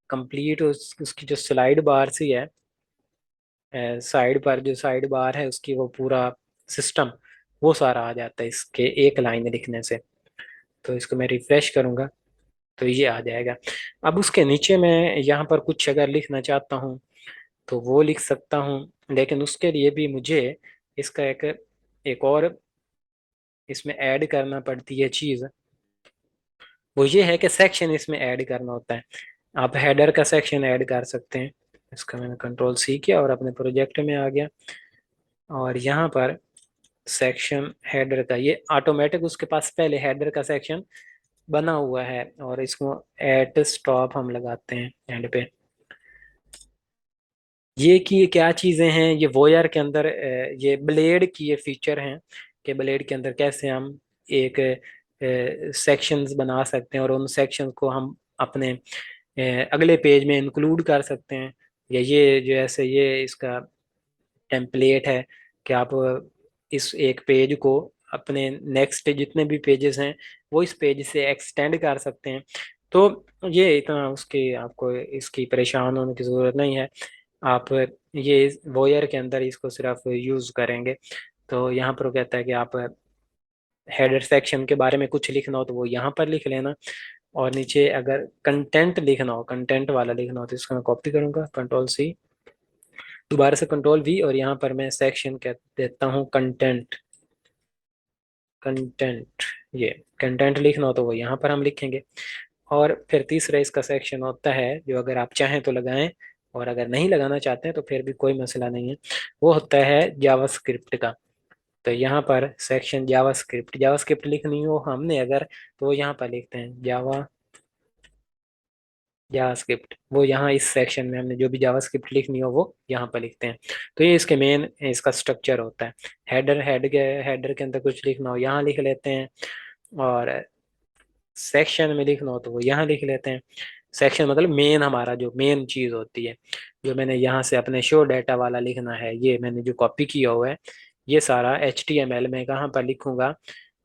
कंप्लीट उसकी जो स्लाइड बार सी है, साइड पर जो साइड बार है उसकी, वो पूरा सिस्टम वो सारा आ जाता है इसके एक लाइन लिखने से। तो इसको मैं रिफ्रेश करूंगा तो ये आ जाएगा। अब उसके नीचे मैं यहाँ पर कुछ अगर लिखना चाहता हूँ तो वो लिख सकता हूँ, लेकिन उसके लिए भी मुझे इसका एक और इसमें ऐड करना पड़ती है चीज़। वो ये है कि सेक्शन इसमें ऐड करना होता है। आप हेडर का सेक्शन ऐड कर सकते हैं। इसका मैंने कंट्रोल सी किया और अपने प्रोजेक्ट में आ गया, और यहाँ पर सेक्शन हेडर का ये ऑटोमेटिक उसके पास पहले हेडर का सेक्शन बना हुआ है, और इसको एट स्टॉप हम लगाते हैं एंड पे। ये कि ये क्या चीज़ें हैं, ये वोयर के अंदर ये ब्लेड की ये फीचर हैं कि ब्लेड के अंदर कैसे हम एक सेक्शंस बना सकते हैं, और उन सेक्शंस को हम अपने अगले पेज में इंक्लूड कर सकते हैं। या ये जो ऐसे ये इसका टेम्पलेट है कि आप इस एक पेज को अपने नेक्स्ट जितने भी पेजेस हैं वो इस पेज से एक्सटेंड कर सकते हैं। तो ये इतना उसकी आपको इसकी परेशान होने की ज़रूरत नहीं है। आप ये वोयर के अंदर इसको सिर्फ यूज़ करेंगे। तो यहाँ पर वो कहता है कि आप हेडर सेक्शन के बारे में कुछ लिखना हो तो वो यहाँ पर लिख लेना, और नीचे अगर कंटेंट लिखना हो, कंटेंट वाला लिखना हो, तो इसको मैं कॉपी करूंगा कंट्रोल सी, दोबारा से कंट्रोल वी, और यहाँ पर मैं सेक्शन कह देता हूँ कंटेंट। कंटेंट, ये कंटेंट लिखना हो तो वो यहाँ पर हम लिखेंगे। और फिर तीसरा इसका सेक्शन होता है जो अगर आप चाहें तो लगाएं, और अगर नहीं लगाना चाहते हैं तो फिर भी कोई मसला नहीं है। वो होता है जावास्क्रिप्ट का। तो यहाँ पर सेक्शन जावास्क्रिप्ट, जावास्क्रिप्ट लिखनी हो हमने अगर, तो वो यहाँ पर लिखते हैं जावास्क्रिप्ट। वो यहाँ इस सेक्शन में हमने जो भी जावास्क्रिप्ट लिखनी हो वो यहाँ पर लिखते हैं। तो ये इसके मेन इसका स्ट्रक्चर होता है। हेडर के अंदर कुछ लिखना हो यहाँ लिख लेते हैं, और सेक्शन में लिखना हो तो वो यहाँ लिख लेते हैं। सेक्शन मतलब मेन, हमारा जो मेन चीज़ होती है। जो मैंने यहाँ से अपने शो डाटा वाला लिखना है, ये मैंने जो कॉपी किया हुआ है, ये सारा HTML में कहाँ पर लिखूंगा,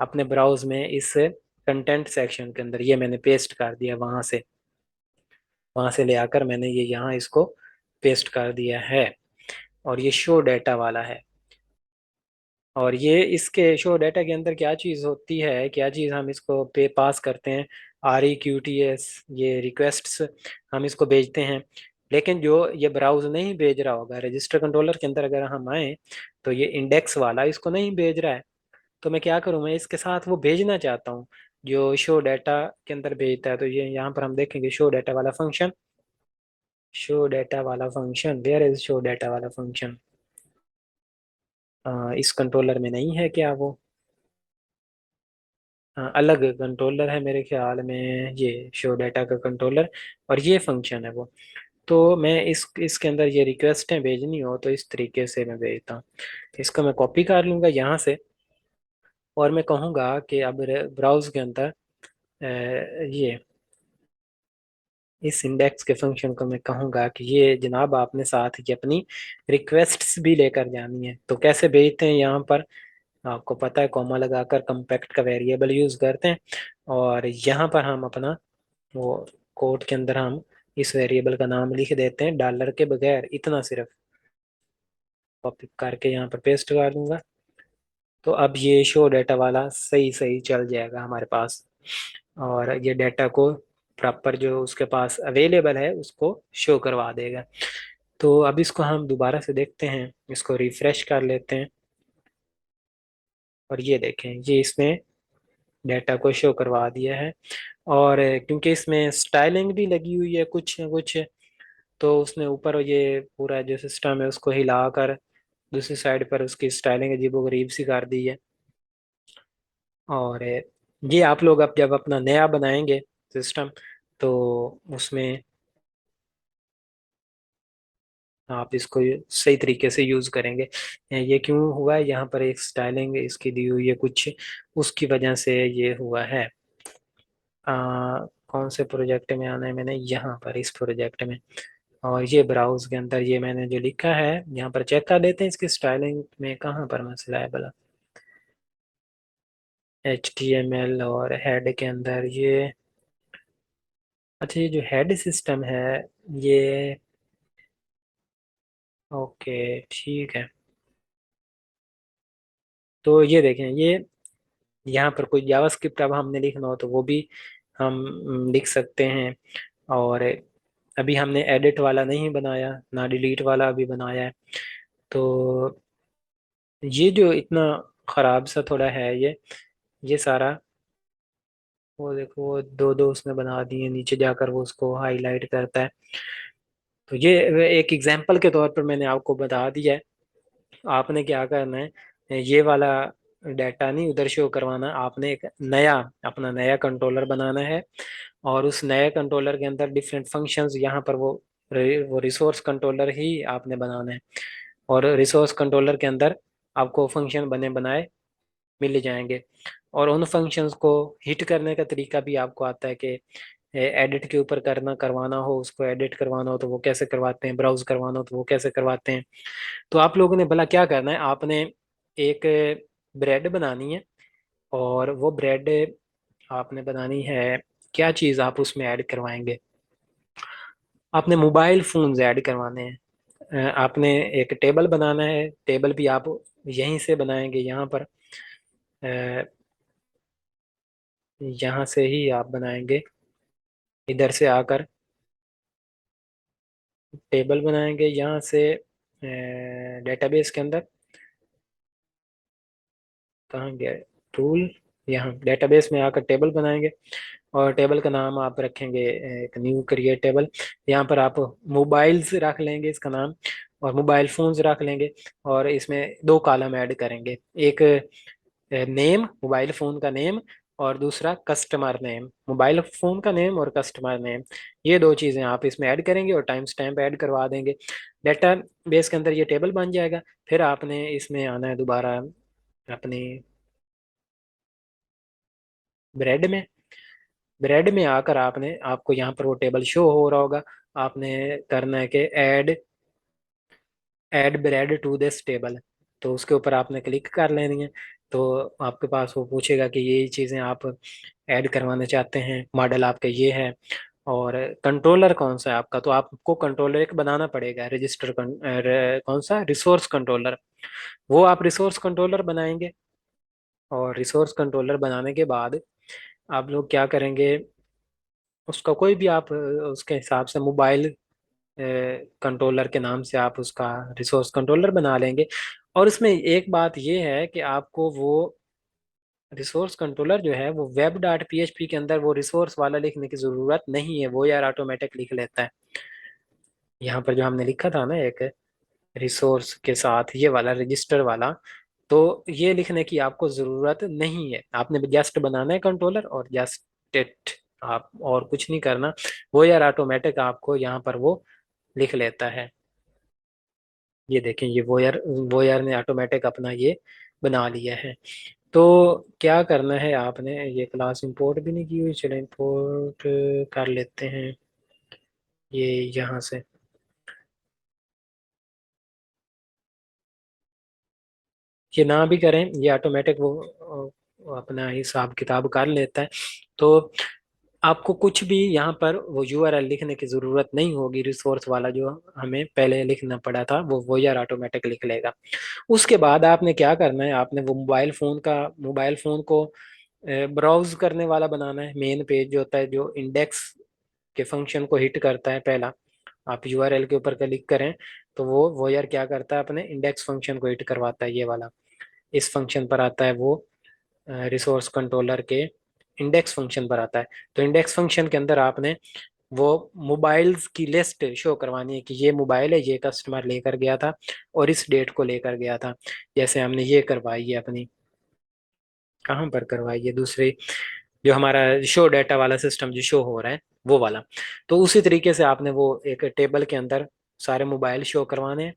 अपने ब्राउज में इस कंटेंट सेक्शन के अंदर। ये मैंने पेस्ट कर दिया वहां से ले आकर मैंने ये यहाँ इसको पेस्ट कर दिया है। और ये शो डाटा वाला है। और ये इसके शो डाटा के अंदर क्या चीज़ होती है, क्या चीज़ हम इसको पे पास करते हैं, REQTS, ये रिक्वेस्ट्स हम इसको भेजते हैं। लेकिन जो ये ब्राउज नहीं भेज रहा होगा, रजिस्टर कंट्रोलर के अंदर अगर हम आए तो ये इंडेक्स वाला इसको नहीं भेज रहा है। तो मैं क्या करूँ, मैं इसके साथ वो भेजना चाहता हूँ जो शो डाटा के अंदर भेजता है। तो ये यहाँ पर हम देखेंगे शो डाटा वाला फंक्शन, शो डाटा वाला function, where is show data वाला फंक्शन। इस कंट्रोलर में नहीं है क्या वो? अलग कंट्रोलर है मेरे ख्याल में, ये शो डाटा का कंट्रोलर, और ये फंक्शन है वो। तो मैं इसके अंदर ये रिक्वेस्टें भेजनी हो तो इस तरीके से मैं भेजता हूँ। इसको मैं कॉपी कर लूँगा यहाँ से, और मैं कहूँगा कि अब ब्राउज के अंदर ये इस इंडेक्स के फंक्शन को मैं कहूँगा कि ये जनाब आपने साथ ही अपनी रिक्वेस्ट्स भी लेकर जानी है। तो कैसे भेजते हैं यहाँ पर, आपको पता है कॉमा लगाकर कंपैक्ट का वेरिएबल यूज करते हैं, और यहाँ पर हम अपना वो कोड के अंदर हम इस वेरिएबल का नाम लिख देते हैं डॉलर के बगैर, इतना सिर्फ कॉपी करके यहाँ पर पेस्ट कर दूंगा। तो अब ये शो डाटा वाला सही सही चल जाएगा हमारे पास, और ये डाटा को प्रॉपर जो उसके पास अवेलेबल है उसको शो करवा देगा। तो अब इसको हम दोबारा से देखते हैं, इसको रिफ्रेश कर लेते हैं, और ये देखें ये इसमें डाटा को शो करवा दिया है। और क्योंकि इसमें स्टाइलिंग भी लगी हुई है कुछ न कुछ, तो उसने ऊपर ये पूरा जो सिस्टम है उसको हिलाकर दूसरी साइड पर उसकी स्टाइलिंग अजीबोगरीब सी कर दी है। और ये आप लोग अब जब अपना नया बनाएंगे सिस्टम, तो उसमें आप इसको सही तरीके से यूज करेंगे। ये क्यों हुआ है, यहाँ पर एक स्टाइलिंग इसकी दी हुई है कुछ, उसकी वजह से ये हुआ है। कौन से प्रोजेक्ट में आना है, मैंने यहाँ पर इस प्रोजेक्ट में, और ये ब्राउज के अंदर ये मैंने जो लिखा है यहाँ पर चेक कर लेते हैं इसकी स्टाइलिंग में कहाँ पर मसला है भला। HTML और हेड के अंदर ये, अच्छा ये जो हेड सिस्टम है ये, ओके ठीक है। तो ये देखें ये यहाँ पर कोई जावास्क्रिप्ट अब हमने लिखना हो तो वो भी हम लिख सकते हैं। और अभी हमने एडिट वाला नहीं बनाया ना डिलीट वाला अभी बनाया है। तो ये जो इतना ख़राब सा थोड़ा है ये सारा, वो देखो वो दो दो उसने बना दिए, नीचे जाकर वो उसको हाईलाइट करता है। तो ये एक एग्जांपल के तौर पर मैंने आपको बता दिया है। आपने क्या करना है, ये वाला डाटा नहीं उधर शो करवाना, आपने एक नया अपना नया कंट्रोलर बनाना है, और उस नए कंट्रोलर के अंदर डिफरेंट फंक्शंस यहाँ पर वो रिसोर्स कंट्रोलर ही आपने बनाना है। और रिसोर्स कंट्रोलर के अंदर आपको फंक्शन बने बनाए मिल जाएंगे, और उन फंक्शंस को हिट करने का तरीका भी आपको आता है कि एडिट के ऊपर करवाना हो, उसको एडिट करवाना हो तो वो कैसे करवाते हैं, ब्राउज करवाना हो तो वो कैसे करवाते हैं। तो आप लोगों ने भला क्या करना है, आपने एक ब्रेड बनानी है, और वो ब्रेड आपने बनानी है, क्या चीज़ आप उसमें ऐड करवाएंगे, आपने मोबाइल फोन्स ऐड करवाने हैं। आपने एक टेबल बनाना है, टेबल भी आप यहीं से बनाएंगे, यहाँ पर यहाँ से ही आप बनाएंगे, इधर से आकर टेबल बनाएंगे यहाँ से डेटाबेस के अंदर, कहाँ गया टूल, यहाँ डेटाबेस में आकर टेबल बनाएंगे, और टेबल का नाम आप रखेंगे एक न्यू क्रिएट टेबल। यहाँ पर आप मोबाइल्स रख लेंगे इसका नाम, और मोबाइल फोन्स रख लेंगे, और इसमें दो कॉलम ऐड करेंगे, एक नेम मोबाइल फोन का नेम, और दूसरा कस्टमर नेम, मोबाइल फोन का नेम और कस्टमर नेम। ये दो चीज़ें आप इसमें ऐड करेंगे और टाइम स्टैम्प ऐड करवा देंगे, डेटा बेस के अंदर ये टेबल बन जाएगा। फिर आपने इसमें आना है दोबारा अपनी ब्रेड में, ब्रेड में आकर आपने, आपको यहाँ पर वो टेबल शो हो रहा होगा, आपने करना है कि add bread to this table, तो उसके ऊपर आपने क्लिक कर लेनी है। तो आपके पास वो पूछेगा कि ये चीज़ें आप ऐड करवाना चाहते हैं, मॉडल आपका ये है, और कंट्रोलर कौन सा है आपका, तो आपको कंट्रोलर एक बनाना पड़ेगा, कौन सा रिसोर्स कंट्रोलर, वो आप रिसोर्स कंट्रोलर बनाएंगे। और रिसोर्स कंट्रोलर बनाने के बाद आप लोग क्या करेंगे, उसका कोई भी आप उसके हिसाब से मोबाइल कंट्रोलर के नाम से आप उसका रिसोर्स कंट्रोलर बना लेंगे। और इसमें एक बात ये है कि आपको वो रिसोर्स कंट्रोलर जो है वो वेब डॉट PHP के अंदर वो रिसोर्स वाला लिखने की ज़रूरत नहीं है, वो यार ऑटोमेटिक लिख लेता है। यहाँ पर जो हमने लिखा था ना एक रिसोर्स के साथ ये वाला रजिस्टर वाला, तो ये लिखने की आपको ज़रूरत नहीं है, आपने जस्ट बनाना है कंट्रोलर और जस्ट इट, आप और कुछ नहीं करना, वो यार ऑटोमेटिक आपको यहाँ पर वो लिख लेता है। ये देखें ये वो यार ने ऑटोमेटिक अपना ये बना लिया है। तो क्या करना है आपने, ये क्लास इंपोर्ट भी नहीं की हुई, चलो इंपोर्ट कर लेते हैं। ये यहाँ से ये ना भी करें, ये ऑटोमेटिक वो अपना हिसाब किताब कर लेता है। तो आपको कुछ भी यहाँ पर वो यूआरएल लिखने की जरूरत नहीं होगी, रिसोर्स वाला जो हमें पहले लिखना पड़ा था वो यार ऑटोमेटिक लिख लेगा। उसके बाद आपने क्या करना है, आपने वो मोबाइल फोन को ब्राउज करने वाला बनाना है। मेन पेज जो होता है जो इंडेक्स के फंक्शन को हिट करता है पहला, आप यूआरएल के ऊपर क्लिक करें तो वो यार क्या करता है, अपने इंडेक्स फंक्शन को हिट करवाता है, ये वाला इस फंक्शन पर आता है वो, रिसोर्स कंट्रोलर के इंडेक्स फंक्शन पर आता है। तो इंडेक्स फंक्शन के अंदर आपने वो मोबाइल्स की लिस्ट शो करवानी है कि ये मोबाइल है, ये कस्टमर लेकर गया था और इस डेट को लेकर गया था। जैसे हमने ये करवाई है अपनी, कहाँ पर करवाई है, दूसरे जो हमारा शो डाटा वाला सिस्टम जो शो हो रहा है वो वाला। तो उसी तरीके से आपने वो एक टेबल के अंदर सारे मोबाइल शो करवाने हैं।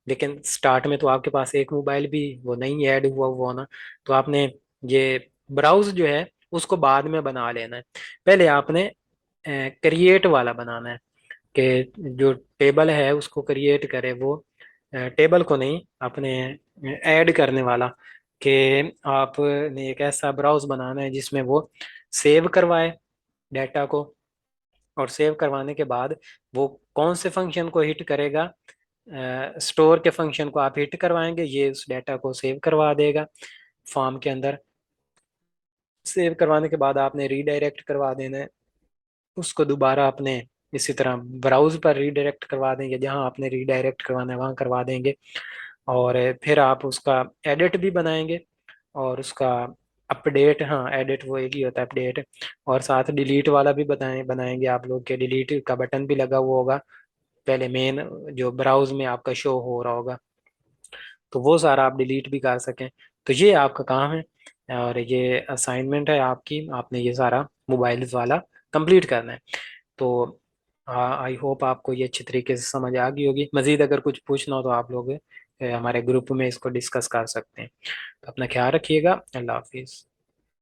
लेकिन स्टार्ट में तो आपके पास एक मोबाइल भी वो नहीं ऐड हुआ ना, तो आपने ये ब्राउज जो है उसको बाद में बना लेना है। पहले आपने क्रिएट वाला बनाना है कि जो टेबल है उसको क्रिएट करे वो, टेबल को नहीं, अपने ऐड करने वाला, कि आपने एक ऐसा ब्राउज बनाना है जिसमें वो सेव करवाए डाटा को। और सेव करवाने के बाद वो कौन से फंक्शन को हिट करेगा, स्टोर के फंक्शन को आप हिट करवाएंगे, ये उस डाटा को सेव करवा देगा फॉर्म के अंदर। सेव करवाने के बाद आपने रीडायरेक्ट करवा देना है उसको दोबारा अपने, इसी तरह ब्राउज पर रीडायरेक्ट करवा देंगे, जहां आपने रीडायरेक्ट करवाना है वहां करवा देंगे। और फिर आप उसका एडिट भी बनाएंगे और उसका अपडेट, हाँ एडिट वो एक ही होता है अपडेट। और साथ डिलीट वाला भी बनाएंगे आप लोग के, डिलीट का बटन भी लगा हुआ होगा पहले मेन जो ब्राउज में आपका शो हो रहा होगा, तो वो सारा आप डिलीट भी कर सकें। तो ये आपका काम है और ये असाइनमेंट है आपकी, आपने ये सारा मोबाइल वाला कंप्लीट करना है। तो आई होप आपको ये अच्छी तरीके से समझ आ गई होगी। मजीद अगर कुछ पूछना हो तो आप लोग हमारे ग्रुप में इसको डिस्कस कर सकते हैं। तो अपना ख्याल रखिएगा, अल्लाह हाफिज़।